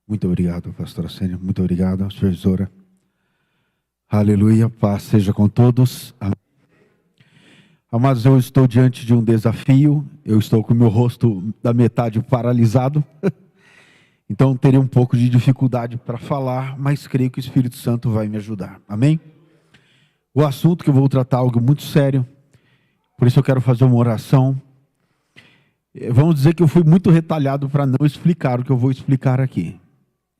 Muito obrigado, pastora Sênia. Muito obrigado, supervisora. Aleluia, paz seja com todos. Amém. Amados, eu estou diante de um desafio. Eu estou com o meu rosto da metade paralisado. Então terei um pouco de dificuldade para falar, mas creio que o Espírito Santo vai me ajudar. Amém? O assunto que eu vou tratar é algo muito sério. Por isso eu quero fazer uma oração. Vamos dizer que eu fui muito retalhado para não explicar o que eu vou explicar aqui.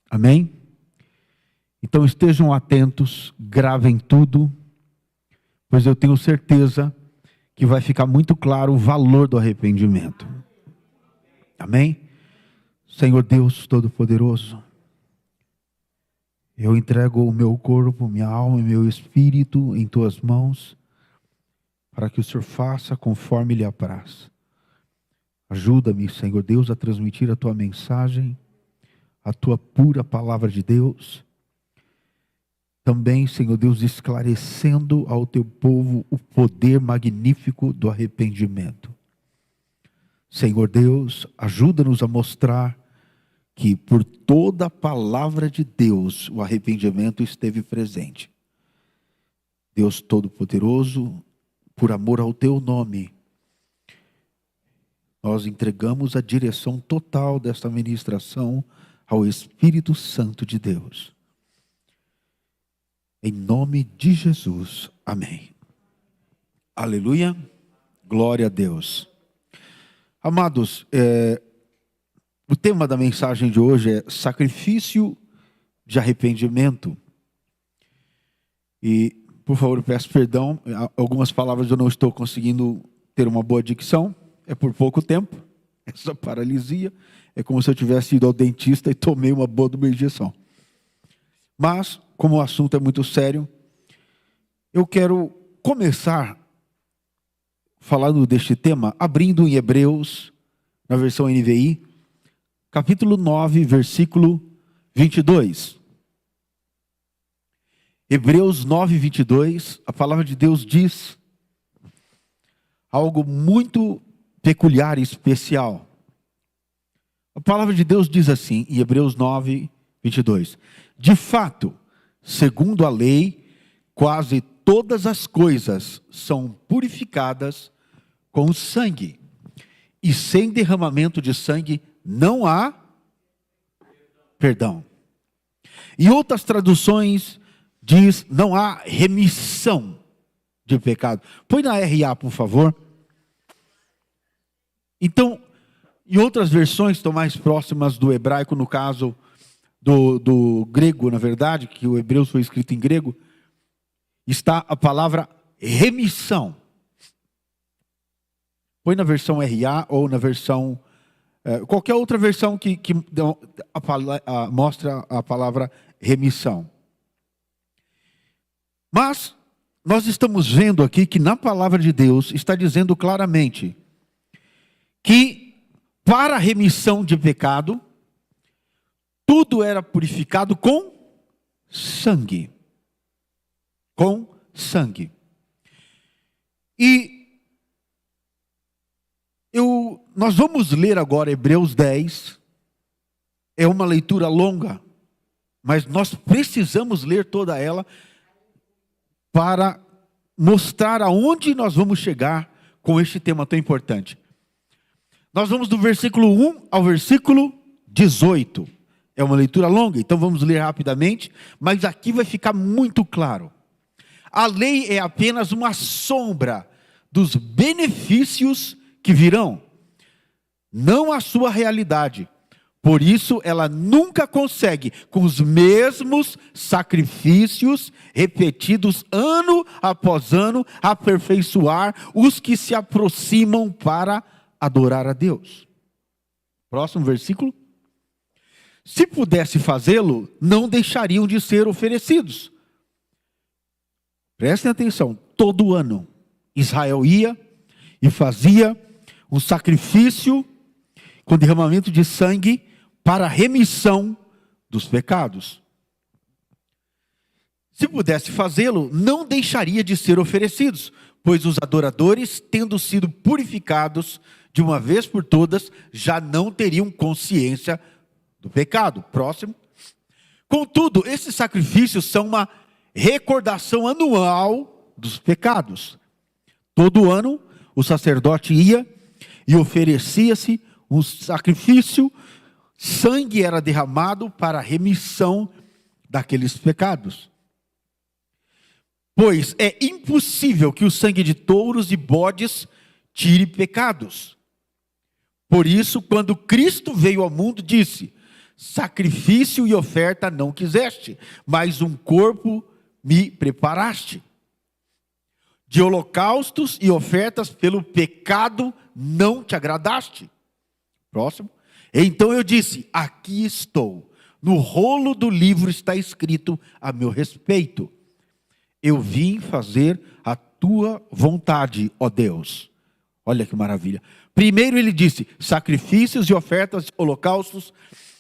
Amém? Então estejam atentos, gravem tudo, pois eu tenho certeza que vai ficar muito claro o valor do arrependimento. Amém? Senhor Deus Todo-Poderoso, eu entrego o meu corpo, minha alma e meu espírito em tuas mãos, para que o Senhor faça conforme lhe apraz. Ajuda-me, Senhor Deus, a transmitir a tua mensagem, a tua pura palavra de Deus. Também, Senhor Deus, esclarecendo ao teu povo o poder magnífico do arrependimento. Senhor Deus, ajuda-nos a mostrar que por toda a palavra de Deus o arrependimento esteve presente. Deus Todo-Poderoso, por amor ao teu nome, nós entregamos a direção total desta ministração ao Espírito Santo de Deus. Em nome de Jesus, amém. Aleluia, glória a Deus. Amados, o tema da mensagem de hoje é sacrifício de arrependimento. E, por favor, peço perdão, algumas palavras eu não estou conseguindo ter uma boa dicção, é por pouco tempo, essa paralisia, é como se eu tivesse ido ao dentista e tomei uma boa de uma injeção. Mas, como o assunto é muito sério, eu quero começar falando deste tema, abrindo em Hebreus, na versão NVI, capítulo 9, versículo 22. Hebreus 9, 22, a palavra de Deus diz algo muito peculiar e especial. A palavra de Deus diz assim, em Hebreus 9, 22. De fato, segundo a lei, quase todas as coisas são purificadas com sangue. E sem derramamento de sangue não há perdão. Em outras traduções diz não há remissão de pecado. Põe na RA, por favor. Então, em outras versões estão mais próximas do hebraico, no caso do grego, na verdade, que o hebreu foi escrito em grego, está a palavra remissão. Põe na versão RA ou na versão, qualquer outra versão que mostra a palavra remissão. Mas nós estamos vendo aqui que na palavra de Deus está dizendo claramente que para a remissão de pecado, tudo era purificado com sangue. Com sangue. E nós vamos ler agora Hebreus 10. É uma leitura longa, mas nós precisamos ler toda ela para mostrar aonde nós vamos chegar com este tema tão importante. Nós vamos do versículo 1 ao versículo 18. É uma leitura longa, então vamos ler rapidamente, mas aqui vai ficar muito claro. A lei é apenas uma sombra dos benefícios que virão, não a sua realidade. Por isso ela nunca consegue, com os mesmos sacrifícios repetidos ano após ano, aperfeiçoar os que se aproximam para adorar a Deus. Próximo versículo. Se pudesse fazê-lo, não deixariam de ser oferecidos. Prestem atenção, todo ano Israel ia e fazia um sacrifício com derramamento de sangue para a remissão dos pecados. Se pudesse fazê-lo, não deixaria de ser oferecidos, pois os adoradores, tendo sido purificados de uma vez por todas, já não teriam consciência do pecado. Próximo. Contudo, esses sacrifícios são uma recordação anual dos pecados. Todo ano, o sacerdote ia e oferecia-se um sacrifício, sangue era derramado para a remissão daqueles pecados. Pois é impossível que o sangue de touros e bodes tire pecados. Por isso, quando Cristo veio ao mundo, disse: sacrifício e oferta não quiseste, mas um corpo me preparaste. De holocaustos e ofertas pelo pecado não te agradaste. Próximo. Então eu disse: aqui estou. No rolo do livro está escrito a meu respeito. Eu vim fazer a tua vontade, ó Deus. Olha que maravilha. Primeiro ele disse: sacrifícios e ofertas, holocaustos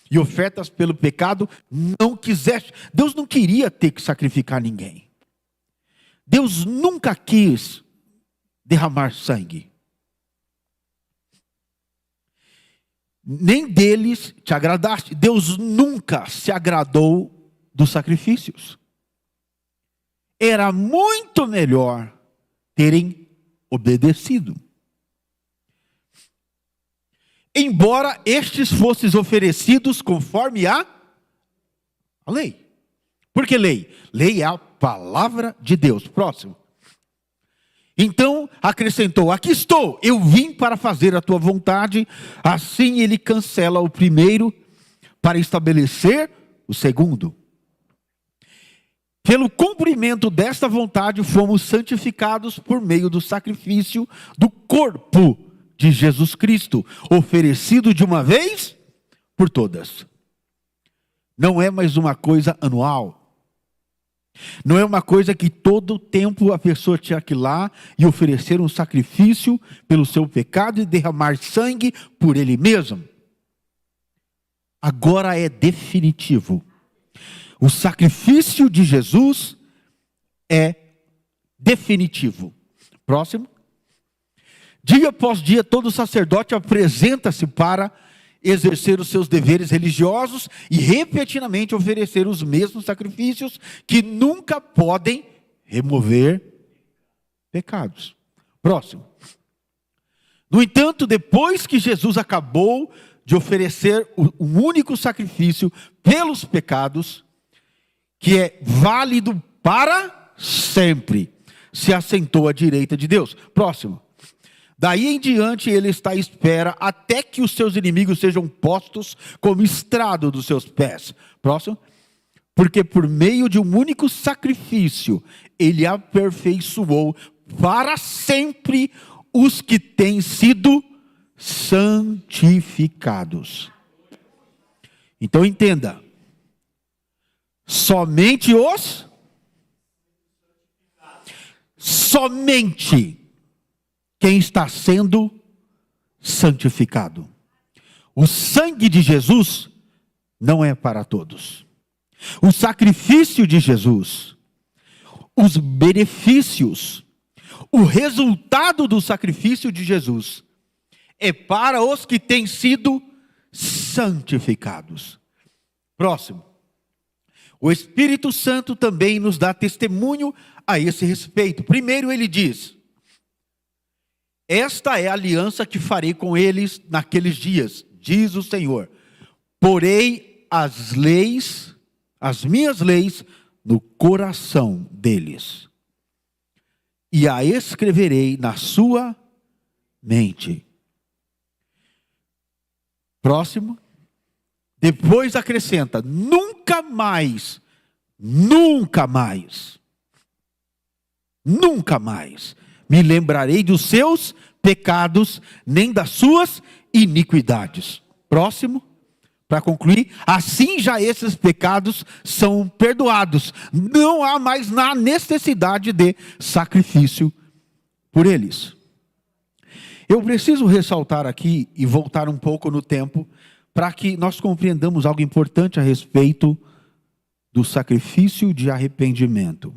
e ofertas pelo pecado não quiseste. Deus não queria ter que sacrificar ninguém. Deus nunca quis derramar sangue. Nem deles te agradaste. Deus nunca se agradou dos sacrifícios. Era muito melhor terem obedecido. Embora estes fossem oferecidos conforme a lei. Por que lei? Lei é a palavra de Deus. Próximo. Então acrescentou: aqui estou, eu vim para fazer a tua vontade. Assim ele cancela o primeiro para estabelecer o segundo. Pelo cumprimento desta vontade fomos santificados por meio do sacrifício do corpo de Jesus Cristo, oferecido de uma vez por todas. Não é mais uma coisa anual. Não é uma coisa que todo tempo a pessoa tinha que ir lá e oferecer um sacrifício pelo seu pecado e derramar sangue por ele mesmo. Agora é definitivo. O sacrifício de Jesus é definitivo. Próximo. Dia após dia, todo sacerdote apresenta-se para exercer os seus deveres religiosos e repetidamente oferecer os mesmos sacrifícios que nunca podem remover pecados. Próximo. No entanto, depois que Jesus acabou de oferecer um único sacrifício pelos pecados, que é válido para sempre, se assentou à direita de Deus. Próximo. Daí em diante ele está à espera até que os seus inimigos sejam postos como estrado dos seus pés. Próximo. Porque por meio de um único sacrifício, ele aperfeiçoou para sempre os que têm sido santificados. Então entenda. Somente quem está sendo santificado. O sangue de Jesus não é para todos. O sacrifício de Jesus, os benefícios, o resultado do sacrifício de Jesus é para os que têm sido santificados. Próximo. O Espírito Santo também nos dá testemunho a esse respeito. Primeiro ele diz: esta é a aliança que farei com eles naqueles dias, diz o Senhor. Porei as minhas leis, no coração deles, e a escreverei na sua mente. Próximo. Depois acrescenta: nunca mais me lembrarei dos seus pecados, nem das suas iniquidades. Próximo, para concluir: assim já esses pecados são perdoados. Não há mais necessidade de sacrifício por eles. Eu preciso ressaltar aqui e voltar um pouco no tempo, para que nós compreendamos algo importante a respeito do sacrifício de arrependimento.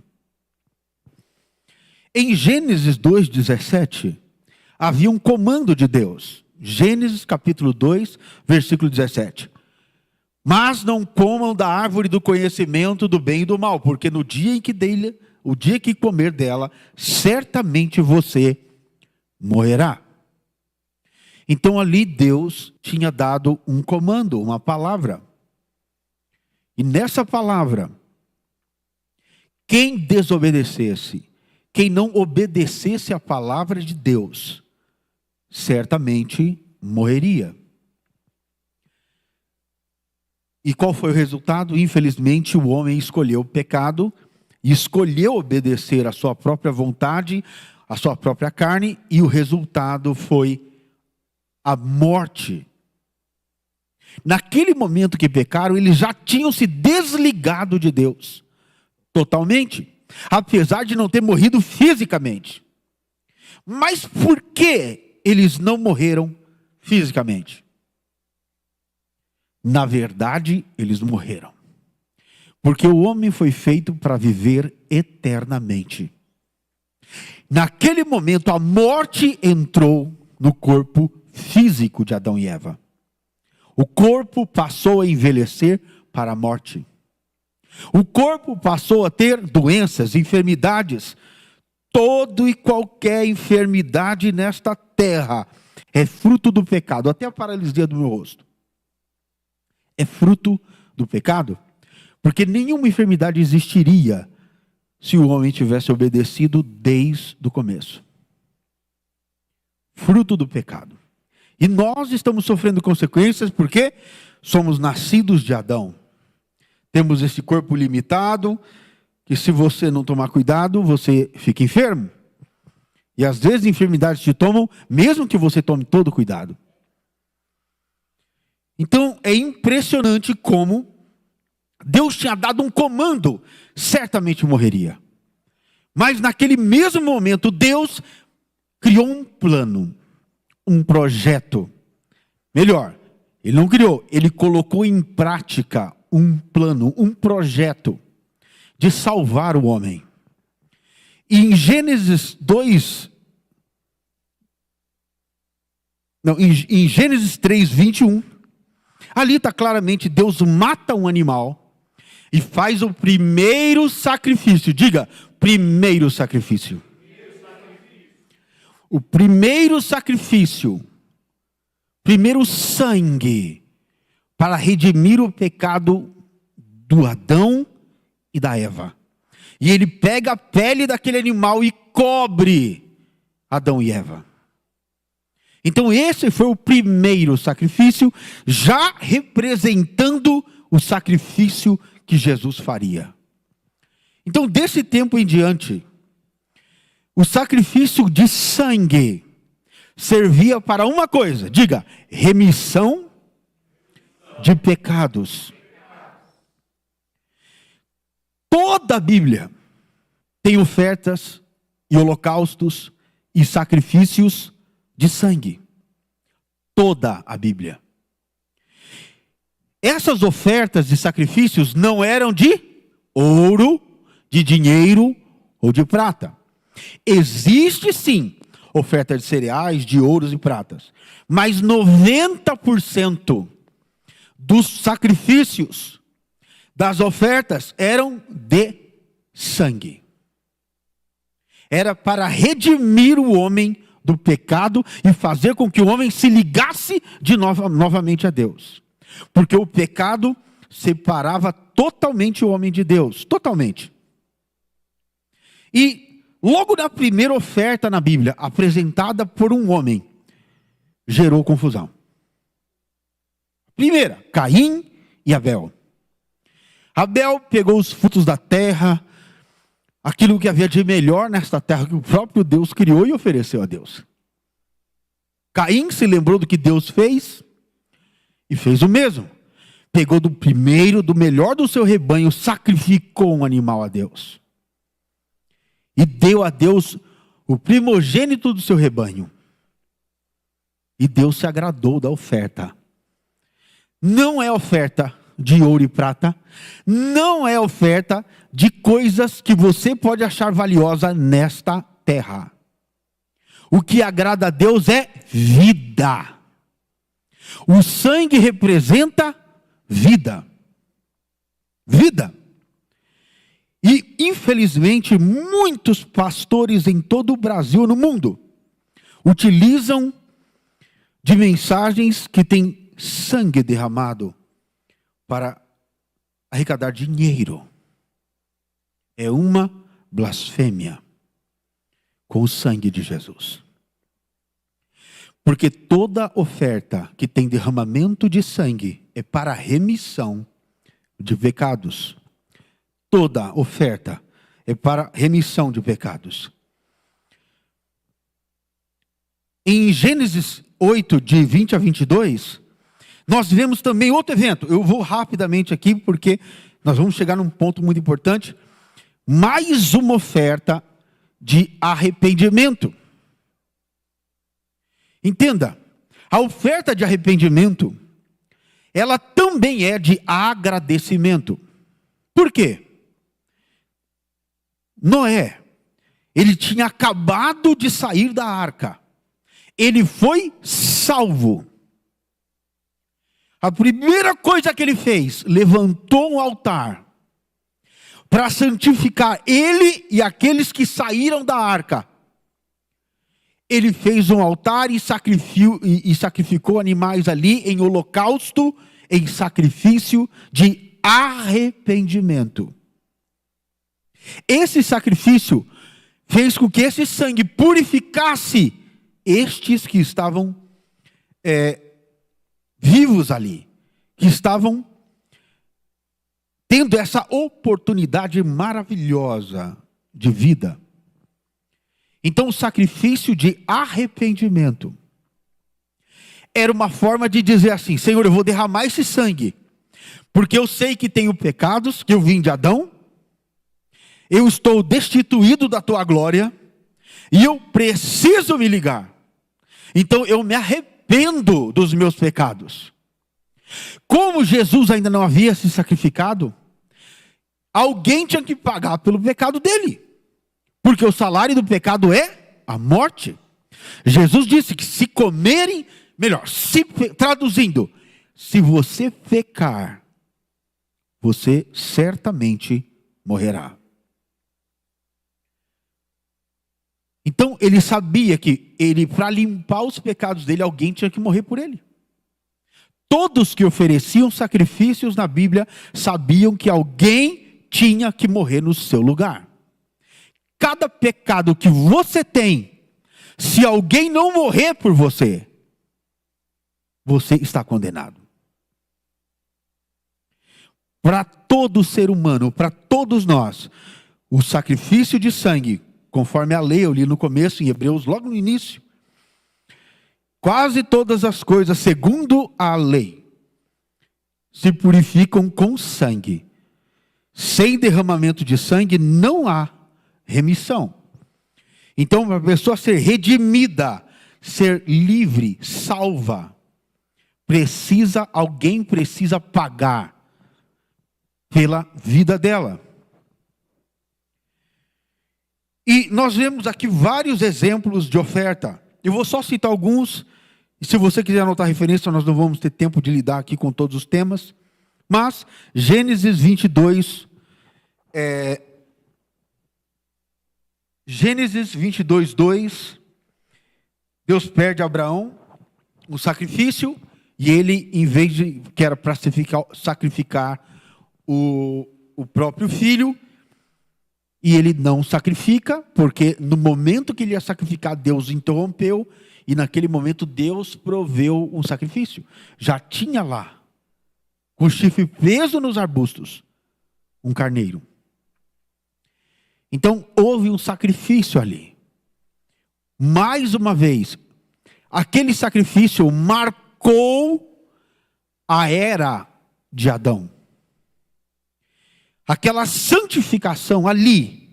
Em Gênesis 2:17, havia um comando de Deus. Gênesis capítulo 2, versículo 17. Mas não comam da árvore do conhecimento do bem e do mal, porque no dia em que o dia que comer dela, certamente você morrerá. Então ali Deus tinha dado um comando, uma palavra. E nessa palavra, quem desobedecesse, quem não obedecesse à palavra de Deus, certamente morreria. E qual foi o resultado? Infelizmente, o homem escolheu o pecado, e escolheu obedecer à sua própria vontade, à sua própria carne, e o resultado foi a morte. Naquele momento que pecaram, eles já tinham se desligado de Deus, totalmente, apesar de não ter morrido fisicamente. Mas por que eles não morreram fisicamente? Na verdade, eles morreram. Porque o homem foi feito para viver eternamente. Naquele momento, a morte entrou no corpo físico de Adão e Eva. O corpo passou a envelhecer para a morte. O corpo passou a ter doenças, enfermidades. Todo e qualquer enfermidade nesta terra é fruto do pecado. Até a paralisia do meu rosto é fruto do pecado, porque nenhuma enfermidade existiria se o homem tivesse obedecido desde o começo. Fruto do pecado. E nós estamos sofrendo consequências porque somos nascidos de Adão. Temos esse corpo limitado, que se você não tomar cuidado, você fica enfermo. E às vezes enfermidades te tomam, mesmo que você tome todo cuidado. Então é impressionante como Deus tinha dado um comando, certamente morreria. Mas naquele mesmo momento Deus criou um plano, um projeto. Melhor, Ele não criou, Ele colocou em prática um plano, um projeto de salvar o homem. E em Gênesis 3:21, ali está claramente, Deus mata um animal e faz o primeiro sacrifício. Diga, primeiro sacrifício. O primeiro sacrifício, primeiro sangue, para redimir o pecado do Adão e da Eva. E ele pega a pele daquele animal e cobre Adão e Eva. Então esse foi o primeiro sacrifício, já representando o sacrifício que Jesus faria. Então desse tempo em diante, o sacrifício de sangue servia para uma coisa, diga, remissão de pecados. Toda a Bíblia tem ofertas e holocaustos e sacrifícios de sangue. Toda a Bíblia. Essas ofertas e sacrifícios não eram de ouro, de dinheiro ou de prata. Existe sim oferta de cereais, de ouros e pratas. Mas 90% dos sacrifícios, das ofertas, eram de sangue. Era para redimir o homem do pecado e fazer com que o homem se ligasse novamente a Deus. Porque o pecado separava totalmente o homem de Deus. Totalmente. E logo na primeira oferta na Bíblia, apresentada por um homem, gerou confusão. Primeira, Caim e Abel. Abel pegou os frutos da terra, aquilo que havia de melhor nesta terra que o próprio Deus criou e ofereceu a Deus. Caim se lembrou do que Deus fez e fez o mesmo. Pegou do primeiro, do melhor do seu rebanho, sacrificou um animal a Deus. E deu a Deus o primogênito do seu rebanho. E Deus se agradou da oferta. Não é oferta de ouro e prata, não é oferta de coisas que você pode achar valiosa nesta terra. O que agrada a Deus é vida. O sangue representa vida. Vida. E, infelizmente, muitos pastores em todo o Brasil e no mundo utilizam de mensagens que têm sangue derramado para arrecadar dinheiro. É uma blasfêmia com o sangue de Jesus. Porque toda oferta que tem derramamento de sangue é para remissão de pecados. Toda oferta é para remissão de pecados. Em Gênesis 8, de 20 a 22, nós vemos também outro evento. Eu vou rapidamente aqui, porque nós vamos chegar num ponto muito importante. Mais uma oferta de arrependimento. Entenda, a oferta de arrependimento, ela também é de agradecimento. Por quê? Noé, ele tinha acabado de sair da arca. Ele foi salvo. A primeira coisa que ele fez, levantou um altar para santificar ele e aqueles que saíram da arca. Ele fez um altar e sacrificou animais ali em holocausto, em sacrifício de arrependimento. Esse sacrifício fez com que esse sangue purificasse estes que estavam vivos ali, que estavam tendo essa oportunidade maravilhosa de vida. Então, o sacrifício de arrependimento era uma forma de dizer assim: Senhor, eu vou derramar esse sangue, porque eu sei que tenho pecados, que eu vim de Adão, eu estou destituído da tua glória, e eu preciso me ligar. Então eu me arrependo dos meus pecados. Como Jesus ainda não havia se sacrificado, alguém tinha que pagar pelo pecado dele. Porque o salário do pecado é a morte. Jesus disse que se comerem, traduzindo, se você pecar, você certamente morrerá. Então ele sabia que para limpar os pecados dele, alguém tinha que morrer por ele. Todos que ofereciam sacrifícios na Bíblia sabiam que alguém tinha que morrer no seu lugar. Cada pecado que você tem, se alguém não morrer por você, você está condenado. Para todo ser humano, para todos nós, o sacrifício de sangue, conforme a lei, eu li no começo, em Hebreus, logo no início, quase todas as coisas, segundo a lei, se purificam com sangue. Sem derramamento de sangue não há remissão. Então, para a pessoa ser redimida, ser livre, salva, alguém precisa pagar pela vida dela. E nós vemos aqui vários exemplos de oferta. Eu vou só citar alguns. E se você quiser anotar referência, nós não vamos ter tempo de lidar aqui com todos os temas. Mas, Gênesis 22, Gênesis 22, 2, Deus pede a Abraão o sacrifício, e ele, em vez de, que era para sacrificar o próprio filho, e ele não sacrifica, porque no momento que ele ia sacrificar, Deus interrompeu, e naquele momento Deus proveu um sacrifício. Já tinha lá, com o chifre preso nos arbustos, um carneiro. Então houve um sacrifício ali. Mais uma vez, aquele sacrifício marcou a era de Adão. Aquela santificação ali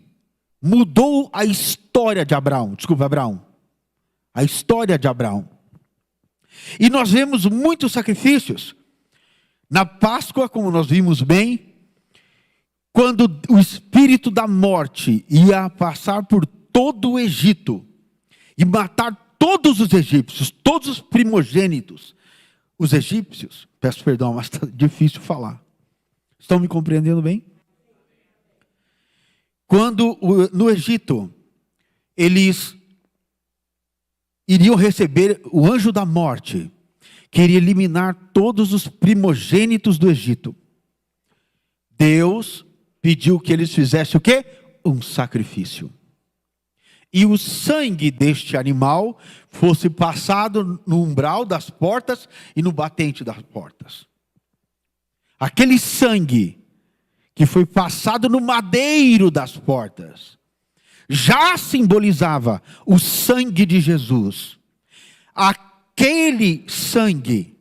mudou a história de Abraão. A história de Abraão. E nós vemos muitos sacrifícios. Na Páscoa, como nós vimos bem, quando o espírito da morte ia passar por todo o Egito e matar todos os egípcios, todos os primogênitos, os egípcios, peço perdão, mas está difícil falar. Estão me compreendendo bem? Quando no Egito, eles iriam receber o anjo da morte, que iria eliminar todos os primogênitos do Egito. Deus pediu que eles fizessem o quê? Um sacrifício. E o sangue deste animal fosse passado no umbral das portas e no batente das portas. Aquele sangue que foi passado no madeiro das portas já simbolizava o sangue de Jesus. Aquele sangue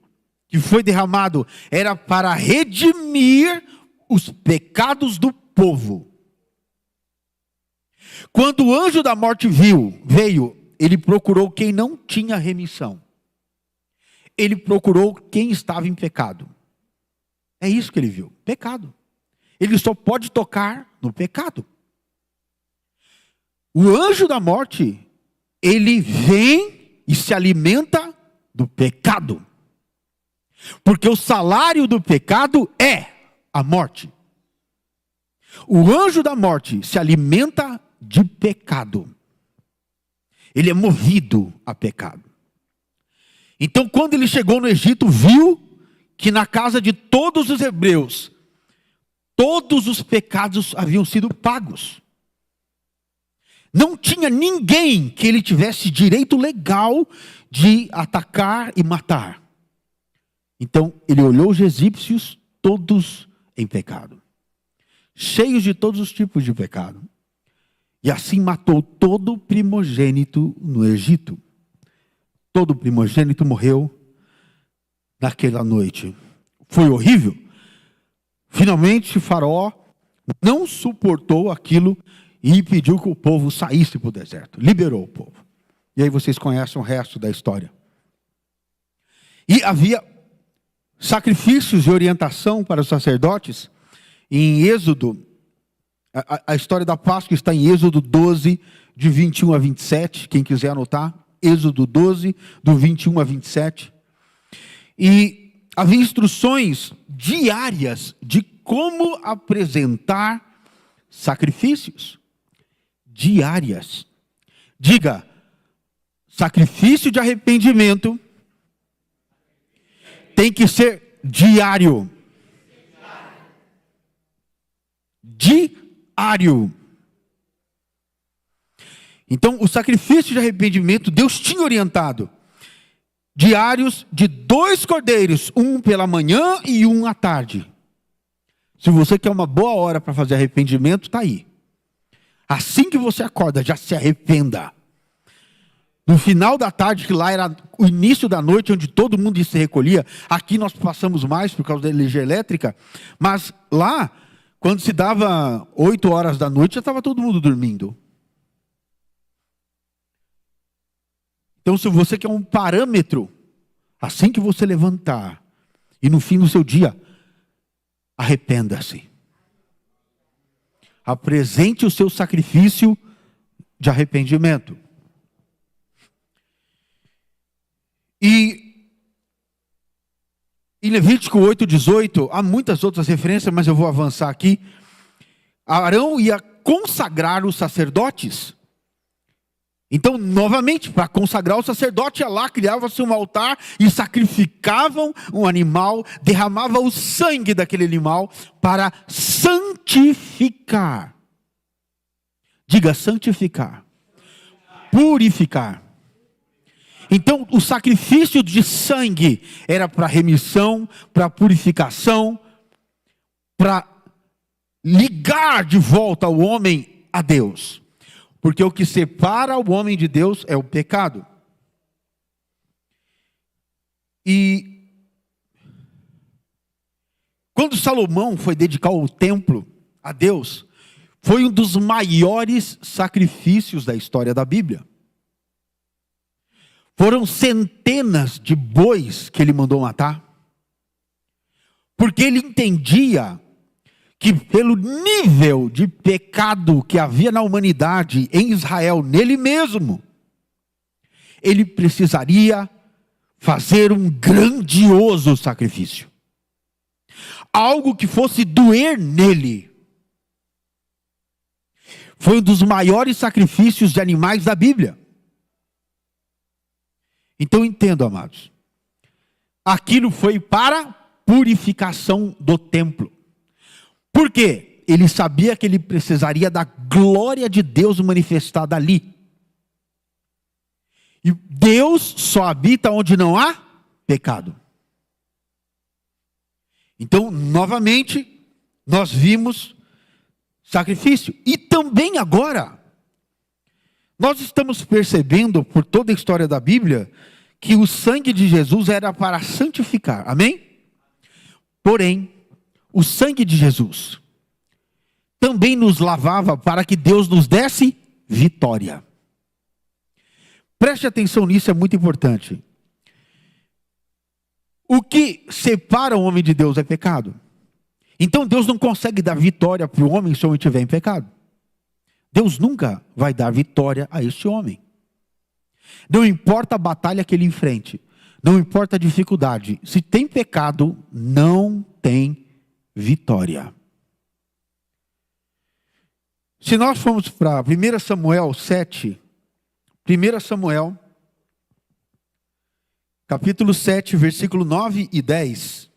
que foi derramado era para redimir os pecados do povo. Quando o anjo da morte veio, ele procurou quem não tinha remissão. Ele procurou quem estava em pecado. É isso que ele viu, pecado. Ele só pode tocar no pecado. O anjo da morte, ele vem e se alimenta do pecado. Porque o salário do pecado é a morte. O anjo da morte se alimenta de pecado. Ele é movido a pecado. Então, quando ele chegou no Egito, viu que na casa de todos os hebreus, todos os pecados haviam sido pagos. Não tinha ninguém que ele tivesse direito legal de atacar e matar. Então, ele olhou os egípcios, todos em pecado, cheios de todos os tipos de pecado. E assim matou todo primogênito no Egito. Todo primogênito morreu naquela noite. Foi horrível. Finalmente, Faraó não suportou aquilo e pediu que o povo saísse para o deserto. Liberou o povo. E aí vocês conhecem o resto da história. E havia sacrifícios e orientação para os sacerdotes. Em Êxodo, a história da Páscoa está em Êxodo 12, de 21 a 27. Quem quiser anotar, Êxodo 12, do 21 a 27. E havia instruções diárias de como apresentar sacrifícios. Diárias. Diga, sacrifício de arrependimento tem que ser diário. Diário. Então, o sacrifício de arrependimento, Deus tinha orientado. Diários de 2 cordeiros, um pela manhã e um à tarde. Se você quer uma boa hora para fazer arrependimento, está aí. Assim que você acorda, já se arrependa. No final da tarde, que lá era o início da noite, onde todo mundo se recolhia. Aqui nós passamos mais por causa da energia elétrica. Mas lá, quando se dava 8 horas da noite, já estava todo mundo dormindo. Então, se você quer um parâmetro, assim que você levantar, e no fim do seu dia, arrependa-se. Apresente o seu sacrifício de arrependimento. E em Levítico 8:18, há muitas outras referências, mas eu vou avançar aqui. Arão ia consagrar os sacerdotes. Então, novamente, para consagrar o sacerdote, ia lá, criava-se um altar e sacrificavam um animal, derramava o sangue daquele animal para santificar. Diga, santificar. Purificar. Então, o sacrifício de sangue era para remissão, para purificação, para ligar de volta o homem a Deus. Porque o que separa o homem de Deus é o pecado. E quando Salomão foi dedicar o templo a Deus, foi um dos maiores sacrifícios da história da Bíblia. Foram centenas de bois que ele mandou matar. Porque ele entendia que pelo nível de pecado que havia na humanidade, em Israel, nele mesmo, ele precisaria fazer um grandioso sacrifício. Algo que fosse doer nele. Foi um dos maiores sacrifícios de animais da Bíblia. Então entendo, amados. Aquilo foi para purificação do templo. Por quê? Ele sabia que ele precisaria da glória de Deus manifestada ali. E Deus só habita onde não há pecado. Então, novamente, nós vimos sacrifício. E também agora, nós estamos percebendo, por toda a história da Bíblia, que o sangue de Jesus era para santificar. Amém? Porém, o sangue de Jesus também nos lavava para que Deus nos desse vitória. Preste atenção nisso, é muito importante. O que separa o homem de Deus é pecado. Então Deus não consegue dar vitória para o homem se o homem estiver em pecado. Deus nunca vai dar vitória a esse homem. Não importa a batalha que ele enfrente, não importa a dificuldade, se tem pecado, não tem vitória. Se nós formos para 1 Samuel 7, 1 Samuel, capítulo 7, versículo 9 e 10.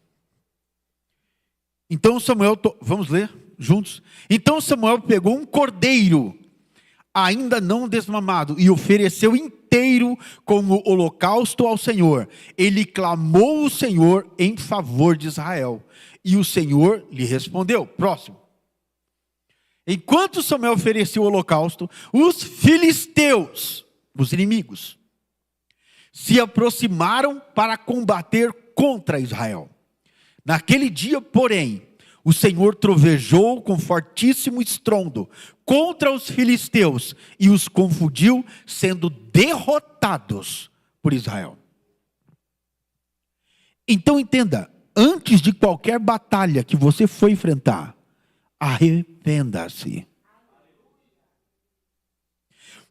Então Samuel, vamos ler juntos? Então Samuel pegou um cordeiro, ainda não desmamado, e ofereceu inteiro como holocausto ao Senhor. Ele clamou ao Senhor em favor de Israel, e o Senhor lhe respondeu. Próximo. Enquanto Samuel oferecia o holocausto, os filisteus, os inimigos, se aproximaram para combater contra Israel. Naquele dia, porém, o Senhor trovejou com fortíssimo estrondo contra os filisteus e os confundiu, sendo derrotados por Israel. Então entenda, antes de qualquer batalha que você for enfrentar, arrependa-se.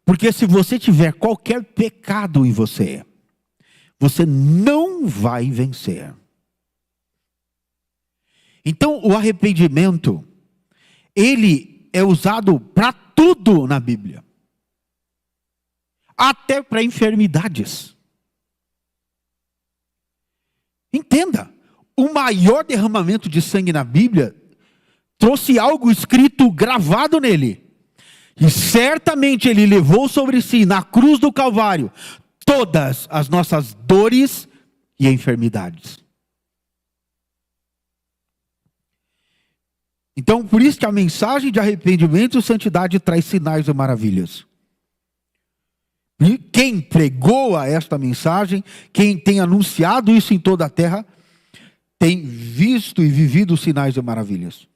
Porque se você tiver qualquer pecado em você, você não vai vencer. Então o arrependimento, ele é usado para tudo na Bíblia. Até para enfermidades. Entenda, o maior derramamento de sangue na Bíblia trouxe algo escrito, gravado nele. E certamente ele levou sobre si, na cruz do Calvário, todas as nossas dores e enfermidades. Então, por isso que a mensagem de arrependimento e santidade traz sinais e maravilhas. E quem pregou a esta mensagem, quem tem anunciado isso em toda a terra, tem visto e vivido sinais e maravilhas.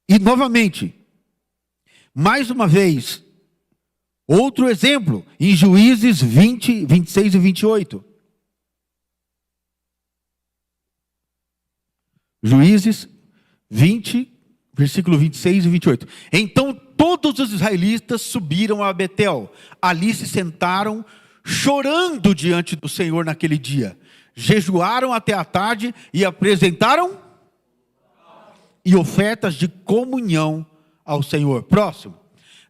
E novamente, mais uma vez, outro exemplo, em Juízes 20, 26 e 28. Juízes 20, versículo 26 e 28. Então todos os israelitas subiram a Betel. Ali se sentaram, chorando diante do Senhor naquele dia. Jejuaram até a tarde e apresentaram e ofertas de comunhão ao Senhor. Próximo.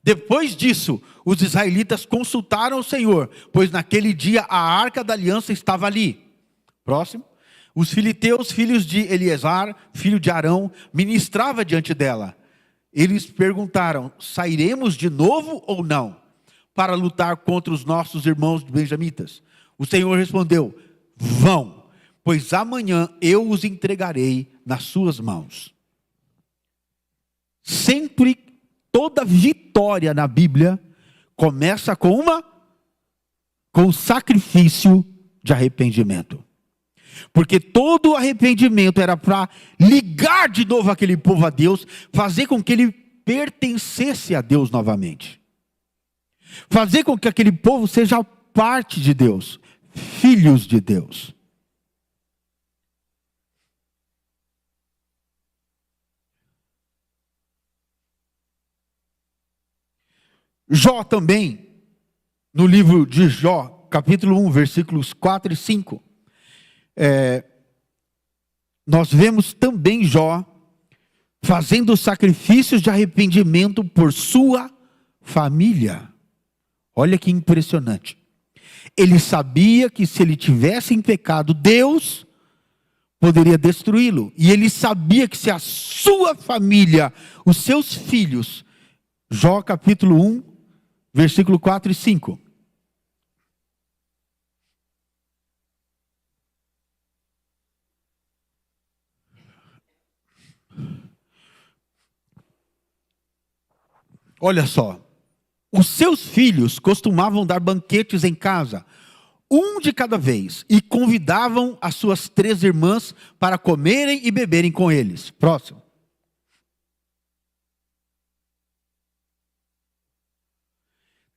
Depois disso, os israelitas consultaram o Senhor, pois naquele dia a arca da aliança estava ali. Próximo. Os filisteus, filhos de Eleazar, filho de Arão, ministrava diante dela. Eles perguntaram: sairemos de novo ou não, para lutar contra os nossos irmãos benjamitas? O Senhor respondeu: vão, pois amanhã eu os entregarei nas suas mãos. Sempre, toda vitória na Bíblia começa com sacrifício de arrependimento. Porque todo arrependimento era para ligar de novo aquele povo a Deus, fazer com que ele pertencesse a Deus novamente. Fazer com que aquele povo seja parte de Deus, filhos de Deus. Jó também, no livro de Jó, capítulo 1, versículos 4 e 5, nós vemos também Jó fazendo sacrifícios de arrependimento por sua família. Olha que impressionante. Ele sabia que se ele tivesse em pecado, Deus poderia destruí-lo. E ele sabia que se a sua família, os seus filhos, Jó capítulo 1, versículo 4 e 5. Olha só. Os seus filhos costumavam dar banquetes em casa, um de cada vez, e convidavam as suas 3 irmãs para comerem e beberem com eles. Próximo.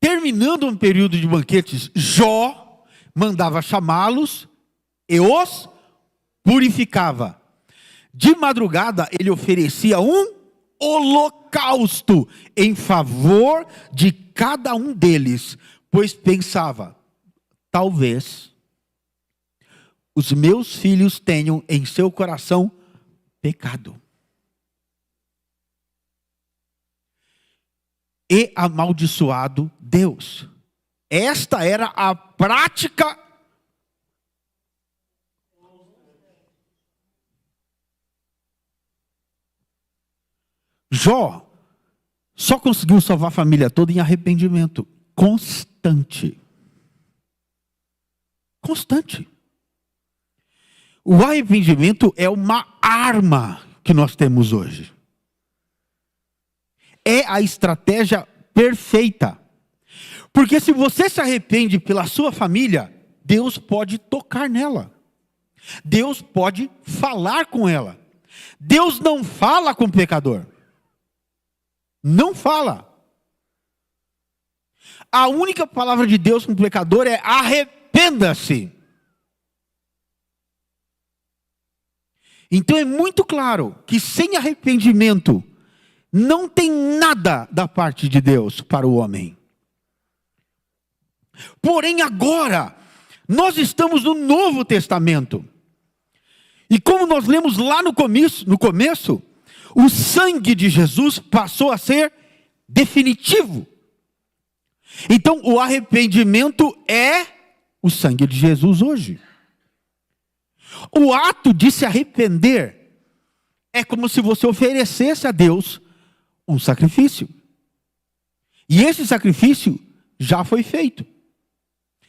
Terminando um período de banquetes, Jó mandava chamá-los e os purificava. De madrugada ele oferecia um holocausto em favor de cada um deles, pois pensava: talvez os meus filhos tenham em seu coração pecado e amaldiçoado Deus. Esta era a prática Jó só conseguiu salvar a família toda em arrependimento constante. Constante. O arrependimento é uma arma que nós temos hoje. É a estratégia perfeita. Porque se você se arrepende pela sua família, Deus pode tocar nela. Deus pode falar com ela. Deus não fala com o pecador. Não fala. A única palavra de Deus com o pecador é: arrependa-se. Então é muito claro que sem arrependimento não tem nada da parte de Deus para o homem. Porém agora nós estamos no Novo Testamento. E como nós lemos lá no começo, o sangue de Jesus passou a ser definitivo. Então o arrependimento é o sangue de Jesus hoje. O ato de se arrepender é como se você oferecesse a Deus um sacrifício. E esse sacrifício já foi feito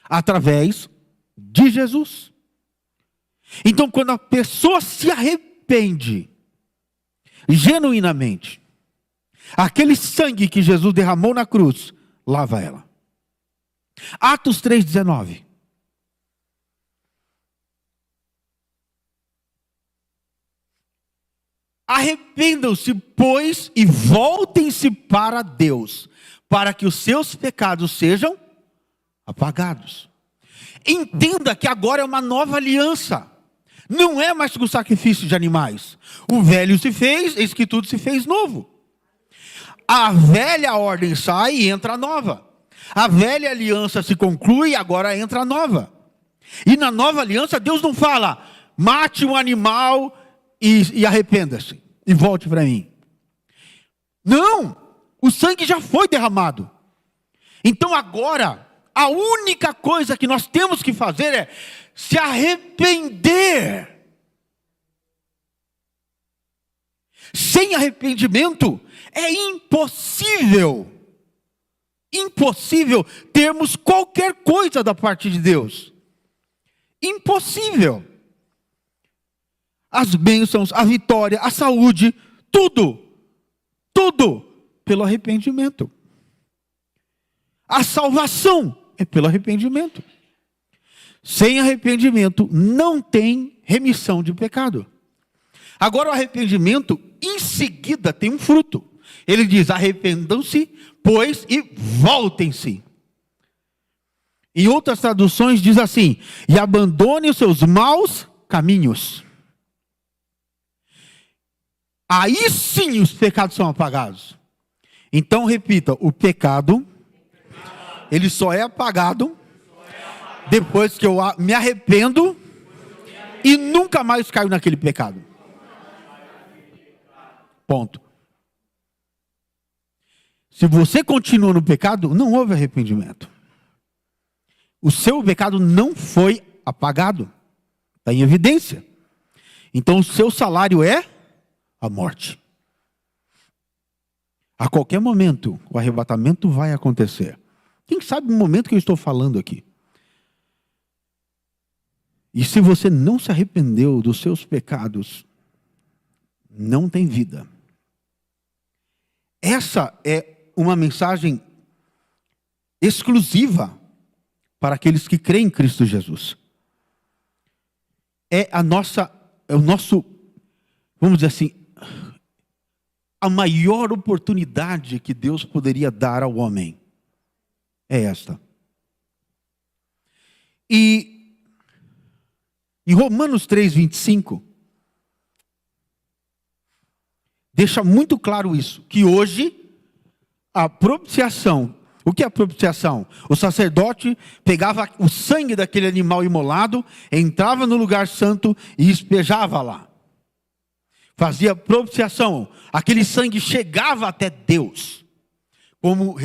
através de Jesus. Então quando a pessoa se arrepende genuinamente, aquele sangue que Jesus derramou na cruz lava ela. Atos 3,19. Arrependam-se, pois, e voltem-se para Deus, para que os seus pecados sejam apagados. Entenda que agora é uma nova aliança. Não é mais com o sacrifício de animais. O velho se fez, eis que tudo se fez novo. A velha ordem sai e entra a nova. A velha aliança se conclui e agora entra a nova. E na nova aliança Deus não fala: mate um animal e arrependa-se e volte para mim. Não, o sangue já foi derramado. Então agora a única coisa que nós temos que fazer é se arrepender. Sem arrependimento é impossível termos qualquer coisa da parte de Deus. Impossível. As bênçãos, a vitória, a saúde, tudo pelo arrependimento. A salvação é pelo arrependimento. Sem arrependimento não tem remissão de pecado. Agora o arrependimento em seguida tem um fruto. Ele diz: arrependam-se, pois, e voltem-se. Em outras traduções diz assim: e abandonem os seus maus caminhos. Aí sim os pecados são apagados. Então repita: o pecado, ele só é apagado Depois que eu me arrependo e nunca mais caio naquele pecado. Ponto. Se você continua no pecado, não houve arrependimento. O seu pecado não foi apagado. Está em evidência. Então o seu salário é a morte. A qualquer momento, o arrebatamento vai acontecer. Quem sabe no momento que eu estou falando aqui. E se você não se arrependeu dos seus pecados, não tem vida. Essa é uma mensagem exclusiva para aqueles que creem em Cristo Jesus. É o nosso, vamos dizer assim, a maior oportunidade que Deus poderia dar ao homem. É esta. E em Romanos 3:25, deixa muito claro isso, que hoje a propiciação, o que é a propiciação? O sacerdote pegava o sangue daquele animal imolado, entrava no lugar santo e espejava lá. Fazia propiciação, aquele sangue chegava até Deus, como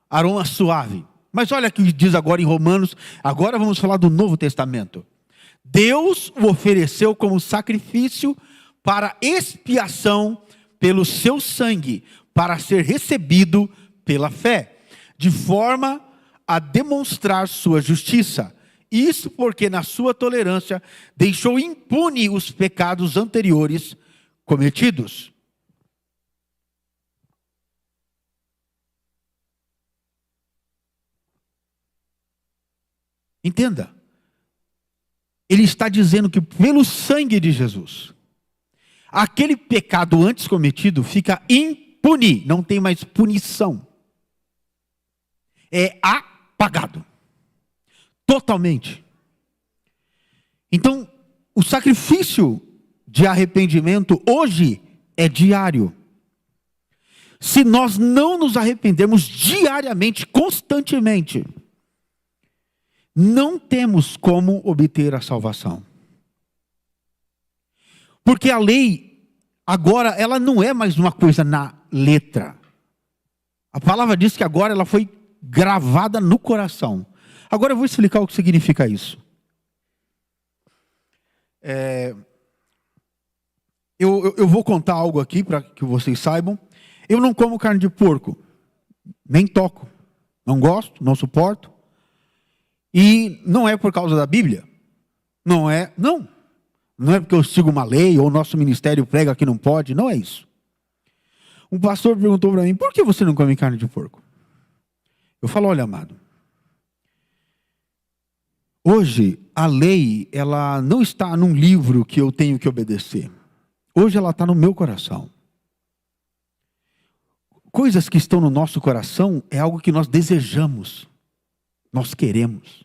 aroma suave. Mas olha o que diz agora em Romanos, agora vamos falar do Novo Testamento. Deus o ofereceu como sacrifício para expiação pelo seu sangue, para ser recebido pela fé, de forma a demonstrar sua justiça. Isso porque na sua tolerância deixou impune os pecados anteriores cometidos. Entenda. Ele está dizendo que pelo sangue de Jesus, aquele pecado antes cometido fica impune, não tem mais punição. É apagado. Totalmente. Então, o sacrifício de arrependimento hoje é diário. Se nós não nos arrependermos diariamente, constantemente, não temos como obter a salvação. Porque a lei, agora, ela não é mais uma coisa na letra. A palavra diz que agora ela foi gravada no coração. Agora eu vou explicar o que significa isso. Eu vou contar algo aqui para que vocês saibam. Eu não como carne de porco, nem toco, não gosto, não suporto. E não é por causa da Bíblia. Não é porque eu sigo uma lei ou o nosso ministério prega que não pode, não é isso. Um pastor perguntou para mim, por que você não come carne de porco? Eu falo, olha, amado, hoje a lei, ela não está num livro que eu tenho que obedecer. Hoje ela está no meu coração. Coisas que estão no nosso coração é algo que nós desejamos, nós queremos,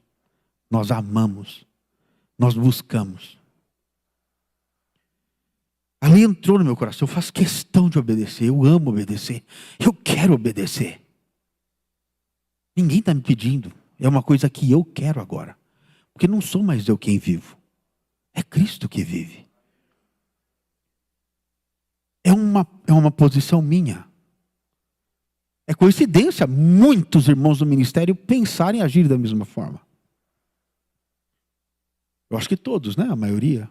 nós amamos, nós buscamos. A lei entrou no meu coração, eu faço questão de obedecer, eu amo obedecer, eu quero obedecer. Ninguém está me pedindo, é uma coisa que eu quero agora. Porque não sou mais eu quem vivo, é Cristo que vive. É uma posição minha. É coincidência muitos irmãos do ministério pensarem e agir da mesma forma. Eu acho que todos, né? A maioria.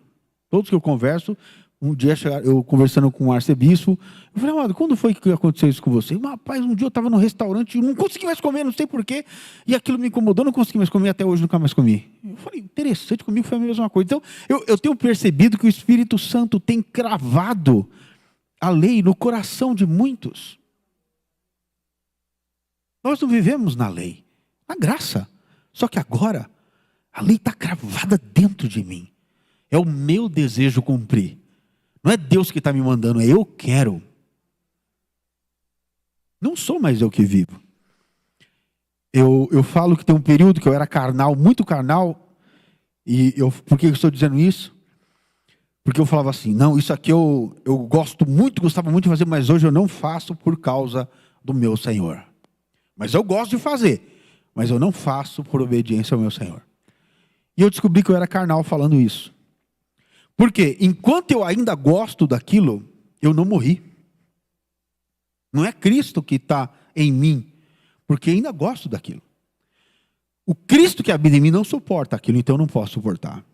Todos que eu converso, um dia eu conversando com um arcebispo, eu falei, amado, quando foi que aconteceu isso com você? Rapaz, um dia eu estava no restaurante e não consegui mais comer, não sei porquê, e aquilo me incomodou, não consegui mais comer, até hoje nunca mais comi. Eu falei, interessante, comigo foi a mesma coisa. Então, eu tenho percebido que o Espírito Santo tem cravado a lei no coração de muitos. Nós não vivemos na lei, na graça. Só que agora, a lei está cravada dentro de mim. É o meu desejo cumprir. Não é Deus que está me mandando, é eu quero. Não sou mais eu que vivo. Eu falo que tem um período que eu era carnal, muito carnal. Por que eu estou dizendo isso? Porque eu falava assim, não, isso aqui eu gostava muito de fazer, mas hoje eu não faço por causa do meu Senhor. Mas eu gosto de fazer. mas eu não faço por obediência ao meu Senhor. E eu descobri que eu era carnal falando isso. Porque enquanto eu ainda gosto daquilo, eu não morri. Não é Cristo que está em mim, porque ainda gosto daquilo. O Cristo que habita em mim não suporta aquilo, então eu não posso suportar.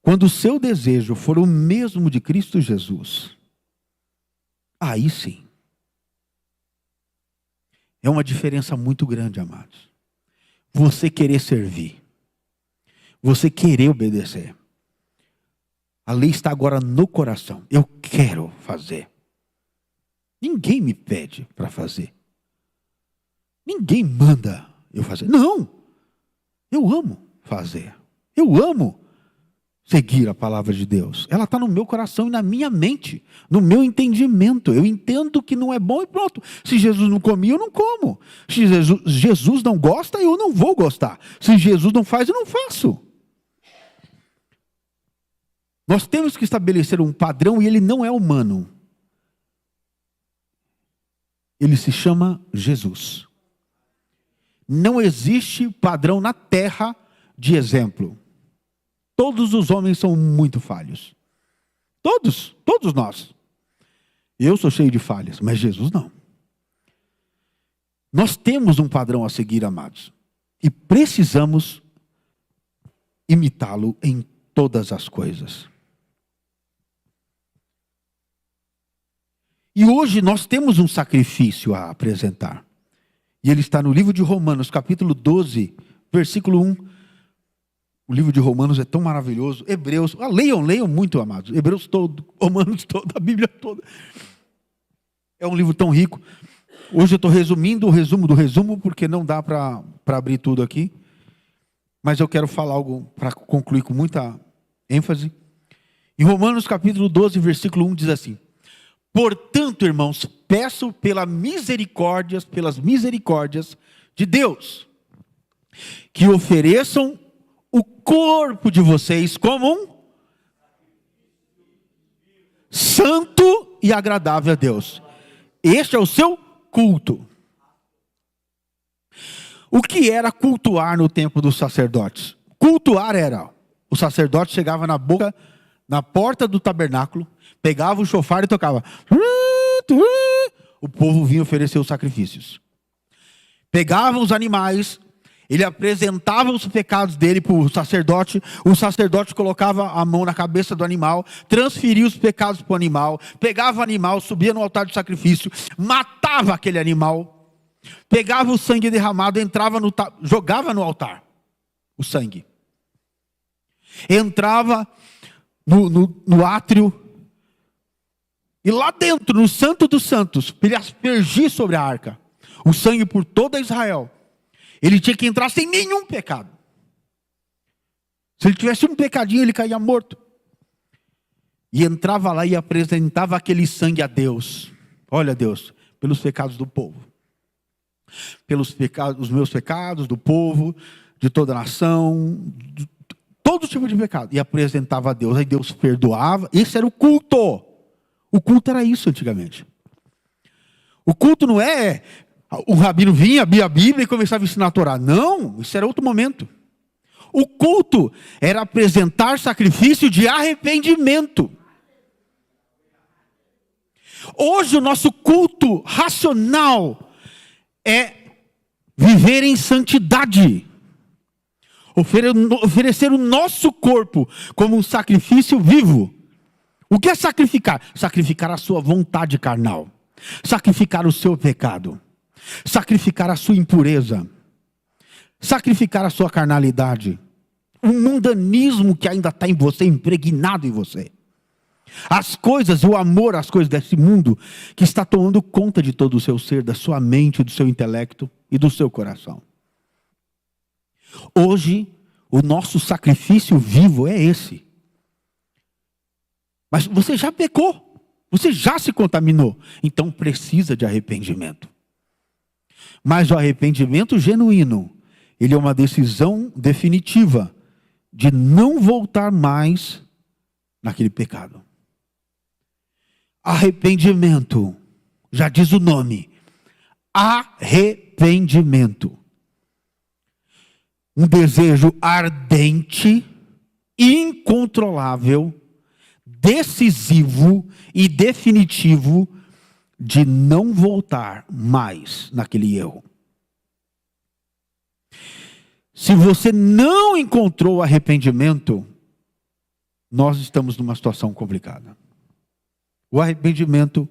Quando o seu desejo for o mesmo de Cristo Jesus, aí sim. É uma diferença muito grande, amados. Você querer servir. Você querer obedecer. A lei está agora no coração. Eu quero fazer. Ninguém me pede para fazer. Ninguém manda eu fazer. Não. Eu amo fazer. Eu amo seguir a palavra de Deus. Ela está no meu coração e na minha mente, no meu entendimento. Eu entendo que não é bom e pronto. Se Jesus não comia, eu não como. Se Jesus não gosta, eu não vou gostar. Se Jesus não faz, eu não faço. Nós temos que estabelecer um padrão e ele não é humano. Ele se chama Jesus. Não existe padrão na terra de exemplo. Todos os homens são muito falhos. Todos nós. Eu sou cheio de falhas, mas Jesus não. Nós temos um padrão a seguir, amados. E precisamos imitá-lo em todas as coisas. E hoje nós temos um sacrifício a apresentar. E ele está no livro de Romanos, capítulo 12, versículo 1. O livro de Romanos é tão maravilhoso. Hebreus, leiam muito, amados. Hebreus todo, Romanos todo, a Bíblia toda. É um livro tão rico. Hoje eu estou resumindo o resumo do resumo, porque não dá para abrir tudo aqui. Mas eu quero falar algo para concluir com muita ênfase. Em Romanos capítulo 12, versículo 1 diz assim: portanto, irmãos, peço pelas misericórdias de Deus, que ofereçam o corpo de vocês como um santo e agradável a Deus. Este é o seu culto. O que era cultuar no tempo dos sacerdotes? Cultuar era, o sacerdote chegava na porta do tabernáculo, pegava o chofar e tocava. O povo vinha oferecer os sacrifícios. Pegavam os animais, ele apresentava os pecados dele para o sacerdote colocava a mão na cabeça do animal, transferia os pecados para o animal, pegava o animal, subia no altar de sacrifício, matava aquele animal, pegava o sangue derramado, jogava no altar o sangue. Entrava no átrio, e lá dentro, no Santo dos Santos, para ele aspergir sobre a arca o sangue por toda Israel, ele tinha que entrar sem nenhum pecado. Se ele tivesse um pecadinho, ele caía morto. E entrava lá e apresentava aquele sangue a Deus. Olha, Deus, pelos pecados do povo, pelos pecados, os meus pecados, do povo, de toda a nação, todo tipo de pecado. E apresentava a Deus, aí Deus perdoava. Esse era o culto. O culto era isso antigamente. O culto não é o rabino vinha, abria a Bíblia e começava a ensinar a Torá. Não, isso era outro momento. O culto era apresentar sacrifício de arrependimento. Hoje o nosso culto racional é viver em santidade. Oferecer o nosso corpo como um sacrifício vivo. O que é sacrificar? Sacrificar a sua vontade carnal. Sacrificar o seu pecado. Sacrificar a sua impureza. Sacrificar a sua carnalidade. O mundanismo que ainda está em você, impregnado em você. As coisas, o amor às coisas desse mundo que está tomando conta de todo o seu ser, da sua mente, do seu intelecto e do seu coração. Hoje, o nosso sacrifício vivo é esse. Mas você já pecou, você já se contaminou, então precisa de arrependimento. Mas o arrependimento genuíno, ele é uma decisão definitiva de não voltar mais naquele pecado. Arrependimento, já diz o nome, arrependimento. um desejo ardente, incontrolável, decisivo e definitivo de não voltar mais naquele erro. Se você não encontrou arrependimento, nós estamos numa situação complicada. O arrependimento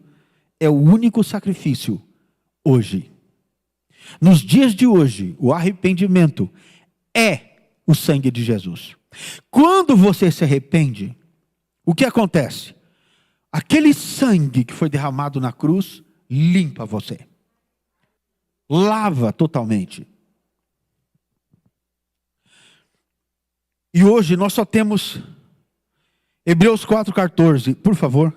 é o único sacrifício hoje. Nos dias de hoje, o arrependimento é o sangue de Jesus. Quando você se arrepende, o que acontece? Aquele sangue que foi derramado na cruz limpa você. Lava totalmente. E hoje nós só temos Hebreus 4,14, por favor.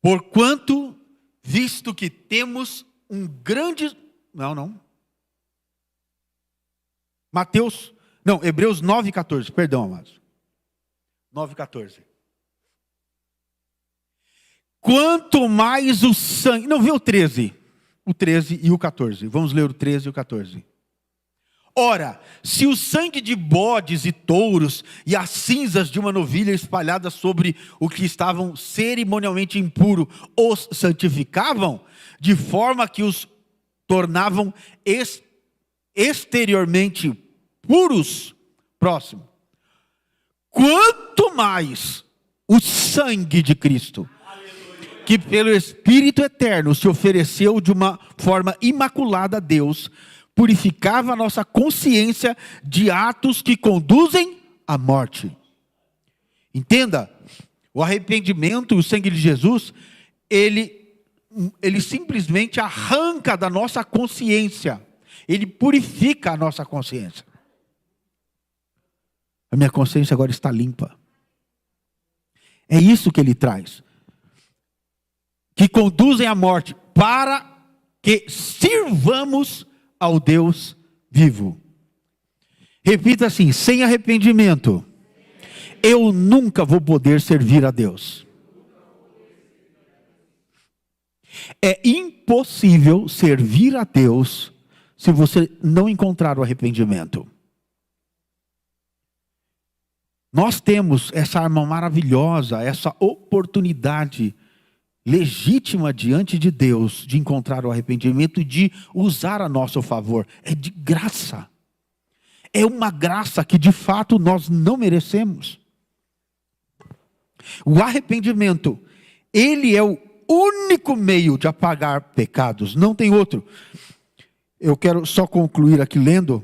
Porquanto, visto que temos um grande... Hebreus 9,14, perdão, amados. 9,14. Quanto mais o sangue... Não, vê o 13. O 13 e o 14. Vamos ler o 13 e o 14. Ora, se o sangue de bodes e touros e as cinzas de uma novilha espalhadas sobre o que estavam cerimonialmente impuro os santificavam, de forma que os tornavam exteriormente puros, próximo. Quanto mais o sangue de Cristo, que pelo Espírito Eterno se ofereceu de uma forma imaculada a Deus, purificava a nossa consciência de atos que conduzem à morte. Entenda, o arrependimento, o sangue de Jesus, ele simplesmente arranca da nossa consciência, ele purifica a nossa consciência. A minha consciência agora está limpa. É isso que ele traz. Que conduzem à morte, para que sirvamos ao Deus vivo. Repita assim: sem arrependimento, eu nunca vou poder servir a Deus. É impossível servir a Deus se você não encontrar o arrependimento. Nós temos essa arma maravilhosa, essa oportunidade legítima diante de Deus de encontrar o arrependimento e de usar a nosso favor. É de graça. É uma graça que de fato nós não merecemos. O arrependimento, ele é o único meio de apagar pecados, não tem outro. Eu quero só concluir aqui lendo.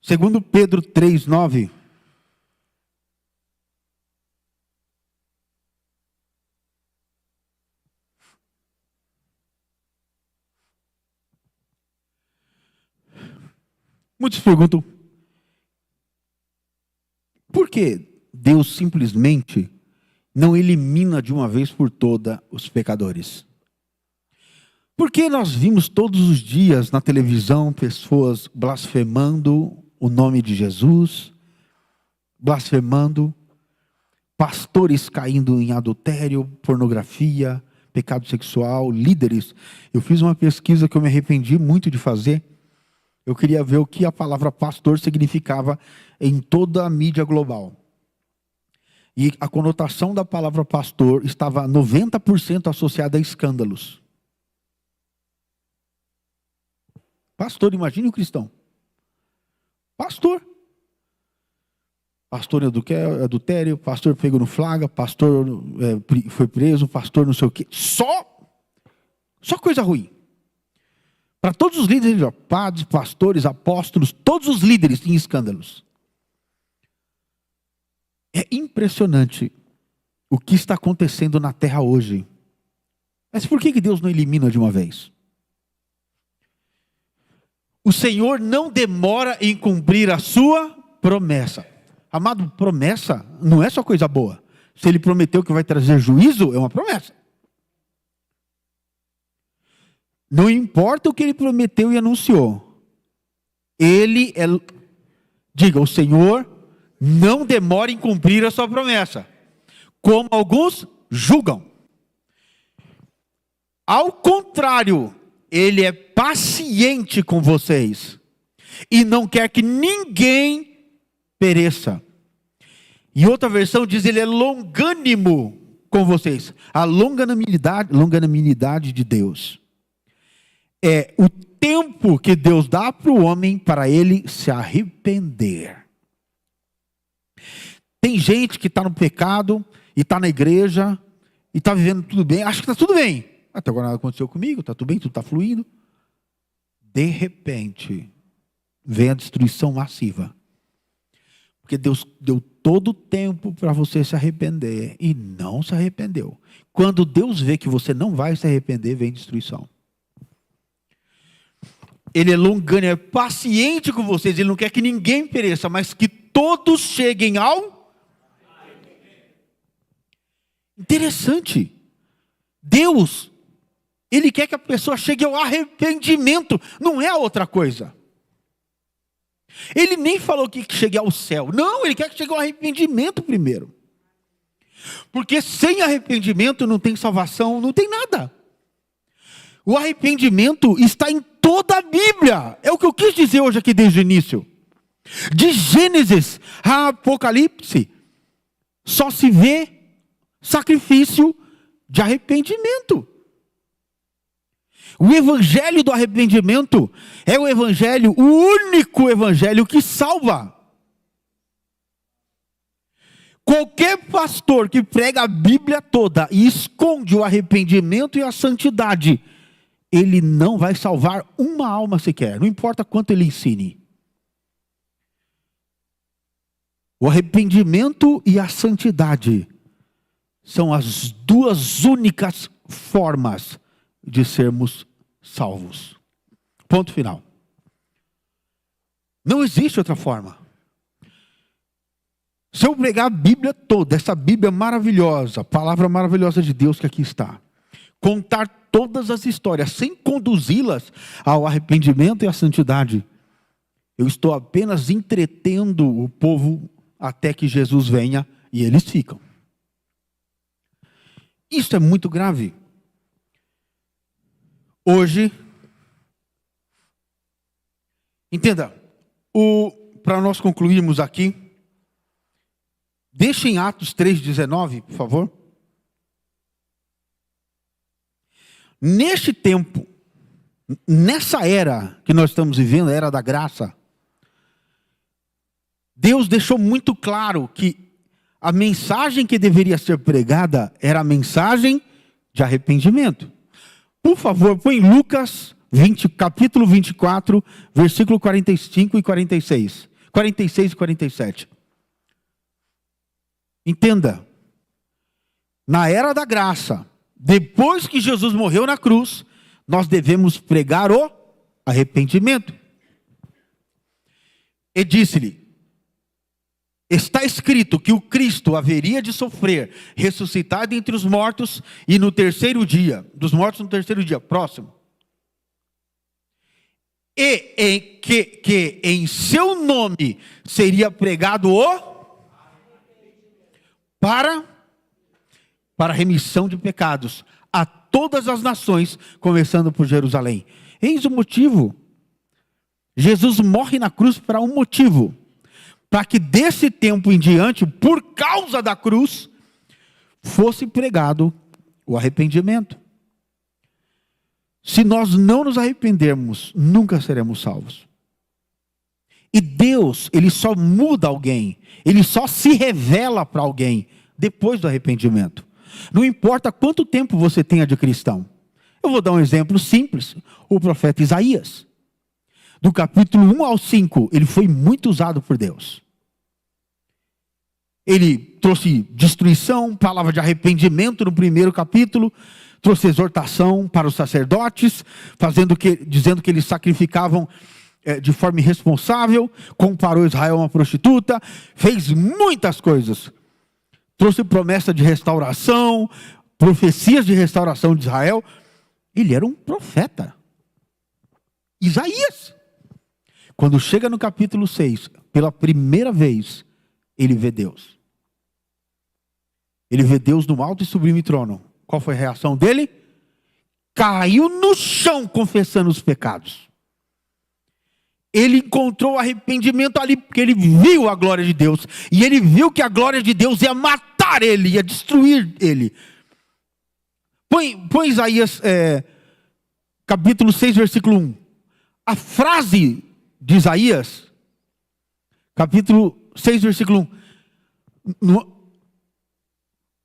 Segundo Pedro 3,9. Muitos perguntam, por que Deus simplesmente não elimina de uma vez por todas os pecadores? Porque nós vimos todos os dias na televisão pessoas blasfemando o nome de Jesus, blasfemando, pastores caindo em adultério, pornografia, pecado sexual, líderes. Eu fiz uma pesquisa que eu me arrependi muito de fazer. Eu queria ver o que a palavra pastor significava em toda a mídia global. E a conotação da palavra pastor estava 90% associada a escândalos. Pastor, imagine o cristão. Pastor. Pastor em adultério, pastor pego no flagra, pastor foi preso, pastor não sei o quê. Só coisa ruim. Para todos os líderes, padres, pastores, apóstolos, todos os líderes tinham escândalos. É impressionante o que está acontecendo na terra hoje. Mas por que Deus não elimina de uma vez? O Senhor não demora em cumprir a sua promessa. Amado, promessa não é só coisa boa. Se ele prometeu que vai trazer juízo, é uma promessa. Não importa o que ele prometeu e anunciou. Diga, o Senhor não demora em cumprir a sua promessa, como alguns julgam. Ao contrário, ele é paciente com vocês e não quer que ninguém pereça. E outra versão diz, ele é longânimo com vocês. A longanimidade de Deus é o tempo que Deus dá para o homem para ele se arrepender. Tem gente que está no pecado e está na igreja e está vivendo tudo bem, acha que está tudo bem. Até agora nada aconteceu comigo, está tudo bem, tudo está fluindo. De repente, vem a destruição massiva. Porque Deus deu todo o tempo para você se arrepender e não se arrependeu. Quando Deus vê que você não vai se arrepender, vem destruição. Ele é longânimo, é paciente com vocês, ele não quer que ninguém pereça, mas que todos cheguem ao... Interessante. Deus, ele quer que a pessoa chegue ao arrependimento, não é outra coisa. Ele nem falou que chegue ao céu. Não, ele quer que chegue ao arrependimento primeiro. Porque sem arrependimento não tem salvação, não tem nada. O arrependimento está em toda a Bíblia. É o que eu quis dizer hoje aqui desde o início. De Gênesis a Apocalipse, só se vê sacrifício de arrependimento. O evangelho do arrependimento é o evangelho, o único evangelho que salva. Qualquer pastor que prega a Bíblia toda e esconde o arrependimento e a santidade, ele não vai salvar uma alma sequer, não importa quanto ele ensine. O arrependimento e a santidade são as duas únicas formas de sermos salvos. Ponto final. Não existe outra forma. Se eu pregar a Bíblia toda, essa Bíblia maravilhosa, palavra maravilhosa de Deus que aqui está, contar todas as histórias, sem conduzi-las ao arrependimento e à santidade, eu estou apenas entretendo o povo até que Jesus venha e eles ficam. Isso é muito grave. Hoje, entenda, para nós concluirmos aqui, deixa em Atos 3,19, por favor. Neste tempo, nessa era que nós estamos vivendo, a era da graça, Deus deixou muito claro que a mensagem que deveria ser pregada era a mensagem de arrependimento. Por favor, põe Lucas 20, capítulo 24, versículo 45 e 46. 46 e 47. Entenda, na era da graça, depois que Jesus morreu na cruz, nós devemos pregar o arrependimento. E disse-lhe, está escrito que o Cristo haveria de sofrer, ressuscitar dentre os mortos, e no terceiro dia, dos mortos no terceiro dia, próximo. E que em seu nome seria pregado para remissão de pecados a todas as nações, começando por Jerusalém. Eis o motivo. Jesus morre na cruz para um motivo. Para que desse tempo em diante, por causa da cruz, fosse pregado o arrependimento. Se nós não nos arrependermos, nunca seremos salvos. E Deus, Ele só muda alguém, Ele só se revela para alguém depois do arrependimento. Não importa quanto tempo você tenha de cristão. Eu vou dar um exemplo simples. O profeta Isaías. Do capítulo 1 ao 5, ele foi muito usado por Deus. Ele trouxe destruição, palavra de arrependimento no primeiro capítulo, trouxe exortação para os sacerdotes, dizendo que eles sacrificavam de forma irresponsável, comparou Israel a uma prostituta, fez muitas coisas. Trouxe promessa de restauração, profecias de restauração de Israel. Ele era um profeta. Isaías. Quando chega no capítulo 6, pela primeira vez, ele vê Deus. Ele vê Deus no alto e sublime trono. Qual foi a reação dele? Caiu no chão confessando os pecados. Ele encontrou arrependimento ali, porque ele viu a glória de Deus. E ele viu que a glória de Deus ia matar ele, ia destruir ele. Põe Isaías, capítulo 6, versículo 1. A frase de Isaías, capítulo 6, versículo 1.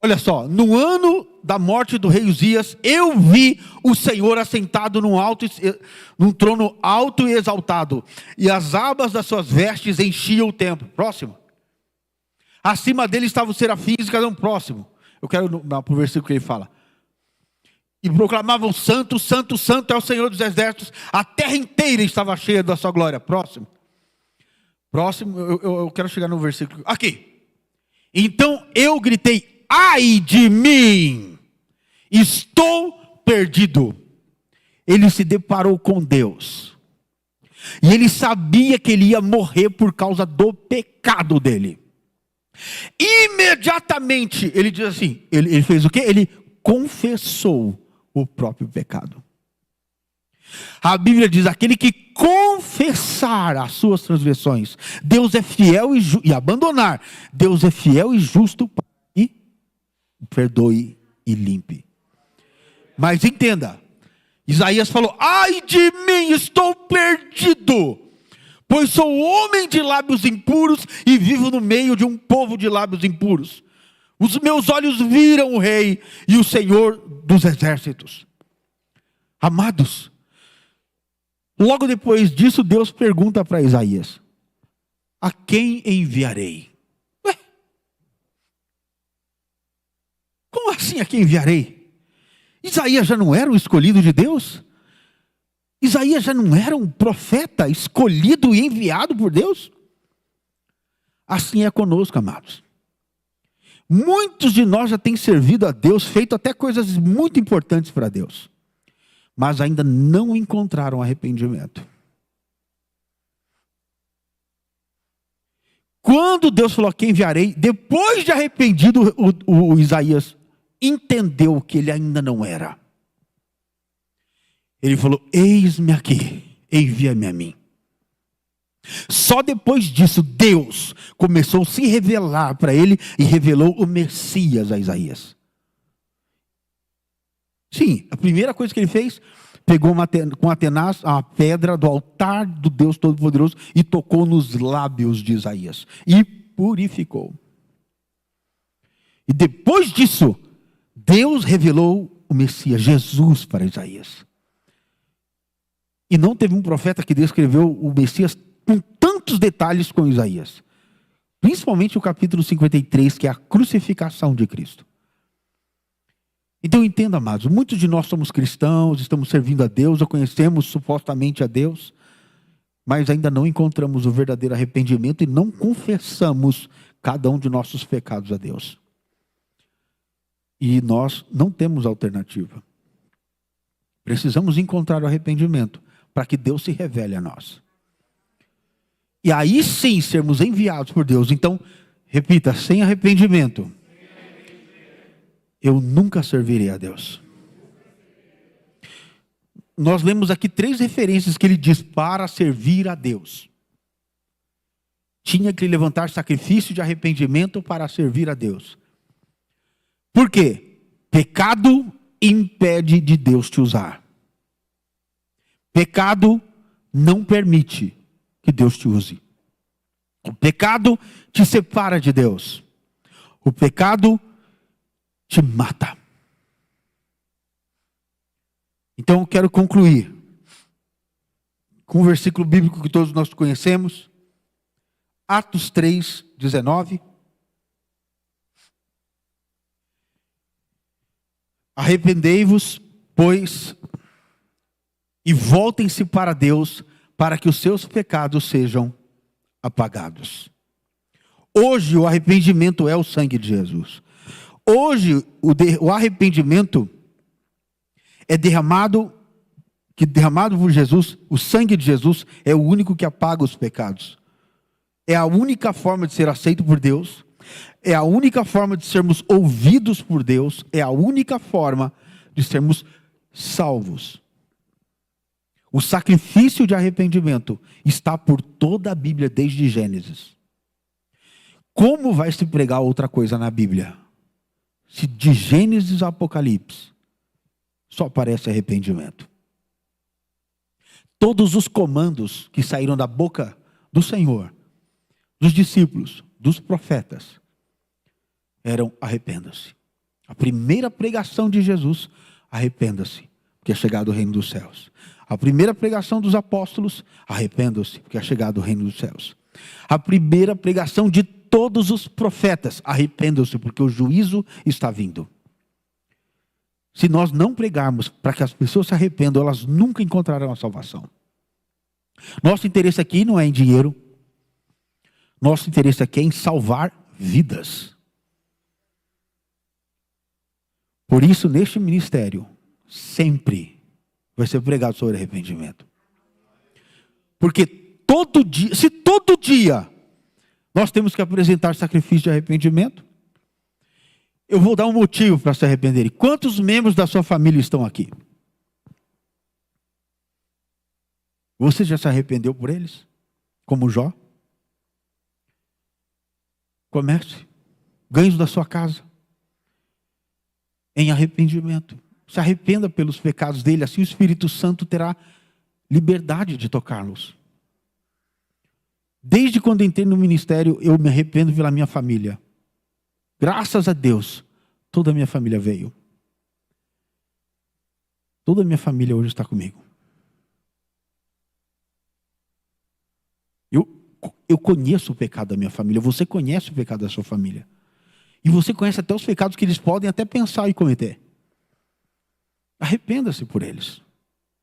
Olha só, no ano da morte do rei Uzias, eu vi o Senhor assentado num trono alto e exaltado, e as abas das suas vestes enchiam o templo. Próximo. Acima dele estavam os serafins, cada um próximo. Eu quero para o versículo que ele fala. E proclamavam: santo, santo, santo é o Senhor dos exércitos, a terra inteira estava cheia da sua glória. Próximo. Próximo, eu quero chegar no versículo. Aqui. Então eu gritei: ai de mim, estou perdido. Ele se deparou com Deus. E ele sabia que ele ia morrer por causa do pecado dele. Imediatamente, ele diz assim, ele fez o quê? Ele confessou o próprio pecado. A Bíblia diz: aquele que confessar as suas transgressões, Deus é fiel e abandonar, Deus é fiel e justo para que perdoe e limpe. Mas entenda, Isaías falou: ai de mim, estou perdido, pois sou homem de lábios impuros e vivo no meio de um povo de lábios impuros. Os meus olhos viram o Rei e o Senhor dos exércitos. Amados, logo depois disso, Deus pergunta para Isaías: a quem enviarei? Ué? Como assim a quem enviarei? Isaías já não era um escolhido de Deus? Isaías já não era um profeta escolhido e enviado por Deus? Assim é conosco, amados. Muitos de nós já têm servido a Deus, feito até coisas muito importantes para Deus, mas ainda não encontraram arrependimento. Quando Deus falou: quem enviarei, depois de arrependido, o Isaías entendeu que ele ainda não era. Ele falou: eis-me aqui, envia-me a mim. Só depois disso, Deus começou a se revelar para ele e revelou o Messias a Isaías. Sim, a primeira coisa que ele fez, pegou com a tenaz a pedra do altar do Deus Todo-Poderoso e tocou nos lábios de Isaías e purificou. E depois disso, Deus revelou o Messias, Jesus, para Isaías. E não teve um profeta que descreveu o Messias com tantos detalhes como Isaías. Principalmente o capítulo 53, que é a crucificação de Cristo. Então entenda, amados, muitos de nós somos cristãos, estamos servindo a Deus, ou conhecemos supostamente a Deus, mas ainda não encontramos o verdadeiro arrependimento e não confessamos cada um de nossos pecados a Deus. E nós não temos alternativa. Precisamos encontrar o arrependimento para que Deus se revele a nós. E aí sim sermos enviados por Deus. Então, repita: sem arrependimento, eu nunca servirei a Deus. Nós lemos aqui 3 referências que ele diz para servir a Deus. Tinha que levantar sacrifício de arrependimento para servir a Deus. Por quê? Pecado impede de Deus te usar. Pecado não permite que Deus te use. O pecado te separa de Deus. O pecado te mata. Então eu quero concluir com um versículo bíblico que todos nós conhecemos. Atos 3, 19. Arrependei-vos, pois, e voltem-se para Deus, para que os seus pecados sejam apagados. Hoje o arrependimento é o sangue de Jesus. Hoje o arrependimento é derramado por Jesus. O sangue de Jesus é o único que apaga os pecados. É a única forma de ser aceito por Deus. É a única forma de sermos ouvidos por Deus. É a única forma de sermos salvos. O sacrifício de arrependimento está por toda a Bíblia, desde Gênesis. Como vai se pregar outra coisa na Bíblia? Se de Gênesis a Apocalipse só aparece arrependimento. Todos os comandos que saíram da boca do Senhor, dos discípulos, dos profetas, eram: arrependa-se. A primeira pregação de Jesus: arrependa-se, porque é chegado o reino dos céus. A primeira pregação dos apóstolos: arrependam-se, porque é chegado o reino dos céus. A primeira pregação de todos os profetas: arrependam-se, porque o juízo está vindo. Se nós não pregarmos para que as pessoas se arrependam, elas nunca encontrarão a salvação. Nosso interesse aqui não é em dinheiro. Nosso interesse aqui é em salvar vidas. Por isso, neste ministério, sempre vai ser pregado sobre arrependimento. Porque se todo dia nós temos que apresentar sacrifício de arrependimento, eu vou dar um motivo para se arrependerem. Quantos membros da sua família estão aqui? Você já se arrependeu por eles? Como Jó? Comece. Ganhos da sua casa. Em arrependimento. Se arrependa pelos pecados dele, assim o Espírito Santo terá liberdade de tocá-los. Desde quando entrei no ministério, eu me arrependo pela minha família. Graças a Deus, toda a minha família veio. Toda a minha família hoje está comigo. Eu conheço o pecado da minha família, você conhece o pecado da sua família. E você conhece até os pecados que eles podem até pensar e cometer. Arrependa-se por eles.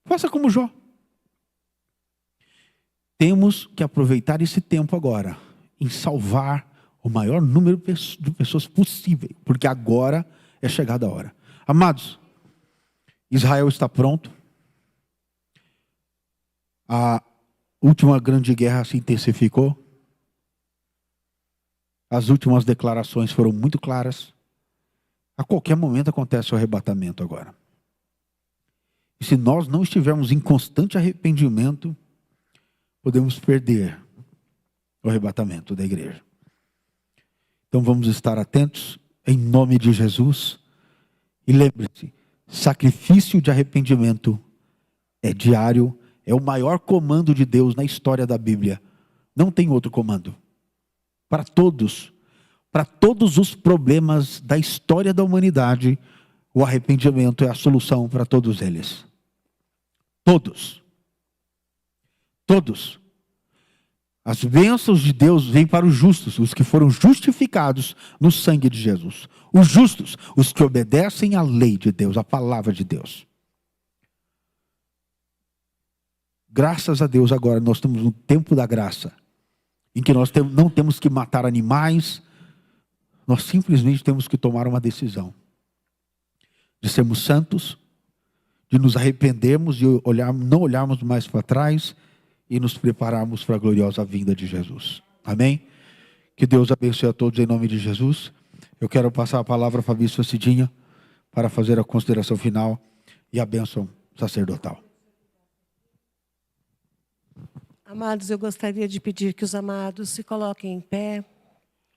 Faça como Jó. Temos que aproveitar esse tempo agora em salvar o maior número de pessoas possível, porque agora é chegada a hora. Amados, Israel está pronto. A última grande guerra se intensificou. As últimas declarações foram muito claras. A qualquer momento acontece o arrebatamento agora. E se nós não estivermos em constante arrependimento, podemos perder o arrebatamento da igreja. Então vamos estar atentos, em nome de Jesus. E lembre-se, sacrifício de arrependimento é diário, é o maior comando de Deus na história da Bíblia. Não tem outro comando. Para todos os problemas da história da humanidade, o arrependimento é a solução para todos eles. Todos. As bênçãos de Deus vêm para os justos, os que foram justificados no sangue de Jesus. Os justos, os que obedecem à lei de Deus, à palavra de Deus. Graças a Deus agora nós estamos no tempo da graça, em que nós não temos que matar animais, nós simplesmente temos que tomar uma decisão. De sermos santos, de nos arrependermos e não olharmos mais para trás, e nos prepararmos para a gloriosa vinda de Jesus. Amém? Que Deus abençoe a todos em nome de Jesus. Eu quero passar a palavra a Fabrício Cidinha para fazer a consideração final e a bênção sacerdotal. Amados, eu gostaria de pedir que os amados se coloquem em pé.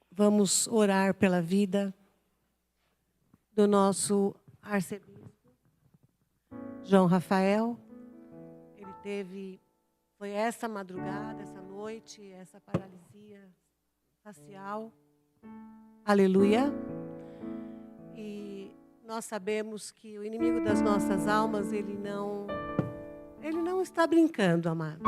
Vamos orar pela vida do nosso arcebispo, João Rafael. Foi essa madrugada, essa noite, essa paralisia facial. Aleluia. E nós sabemos que o inimigo das nossas almas, ele não está brincando, amados.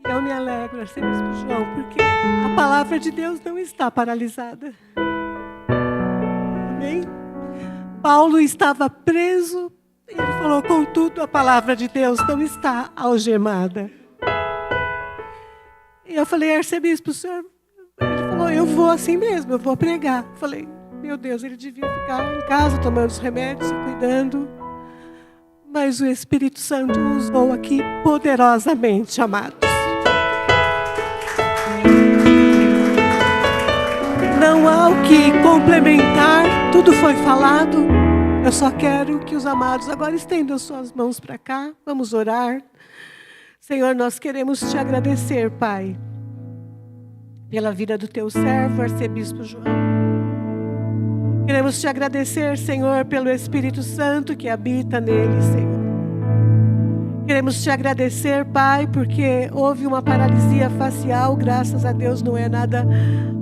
E eu me alegro, arcebispo João, porque a palavra de Deus não está paralisada. Amém? Paulo estava preso Ele falou: contudo, a palavra de Deus não está algemada. E eu falei: arcebispo, o senhor... Ele falou: eu vou assim mesmo, eu vou pregar. Eu falei: meu Deus, ele devia ficar em casa tomando os remédios e cuidando. Mas o Espírito Santo usou aqui poderosamente, amados. Não há o que complementar, tudo foi falado. Eu só quero que os amados agora estendam suas mãos para cá. Vamos orar. Senhor, nós queremos te agradecer, Pai, pela vida do teu servo, arcebispo João. Queremos te agradecer, Senhor, pelo Espírito Santo que habita nele, Senhor. Queremos te agradecer, Pai, porque houve uma paralisia facial, graças a Deus não é nada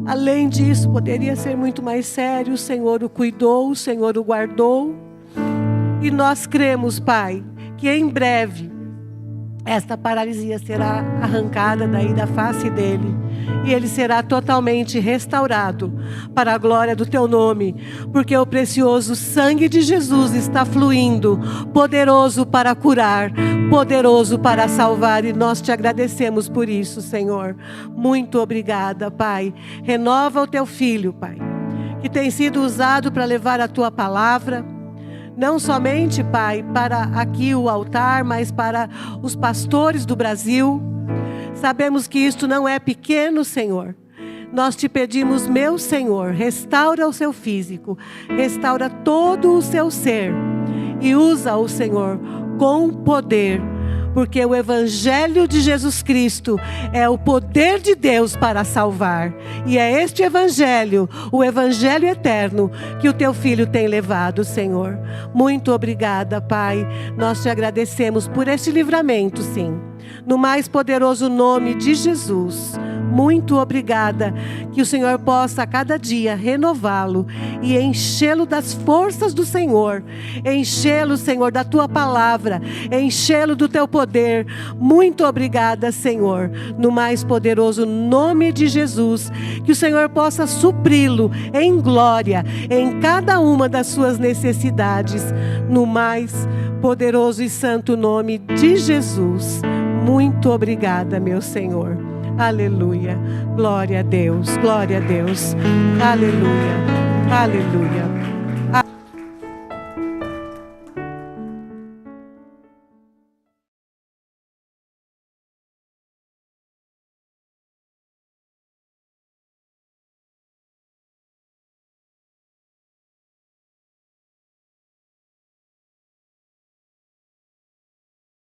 além disso, poderia ser muito mais sério. O Senhor o cuidou, o Senhor o guardou. E nós cremos, Pai, que em breve esta paralisia será arrancada daí da face dele. E ele será totalmente restaurado para a glória do teu nome. Porque o precioso sangue de Jesus está fluindo, poderoso para curar, poderoso para salvar. E nós te agradecemos por isso, Senhor. Muito obrigada, Pai. Renova o teu filho, Pai, que tem sido usado para levar a tua palavra. Não somente, Pai, para aqui o altar, mas para os pastores do Brasil. Sabemos que isto não é pequeno, Senhor. Nós te pedimos, meu Senhor, restaura o seu físico, restaura todo o seu ser e usa-o, Senhor, com poder. Porque o Evangelho de Jesus Cristo é o poder de Deus para salvar. E é este Evangelho, o Evangelho eterno, que o teu Filho tem levado, Senhor. Muito obrigada, Pai. Nós te agradecemos por este livramento, sim. No mais poderoso nome de Jesus. Muito obrigada, que o Senhor possa a cada dia renová-lo e enchê-lo das forças do Senhor, enchê-lo, Senhor, da tua palavra, enchê-lo do teu poder. Muito obrigada, Senhor, no mais poderoso nome de Jesus, que o Senhor possa supri-lo em glória, em cada uma das suas necessidades, no mais poderoso e santo nome de Jesus. Muito obrigada, meu Senhor. Aleluia. Glória a Deus. Glória a Deus. Aleluia. Aleluia.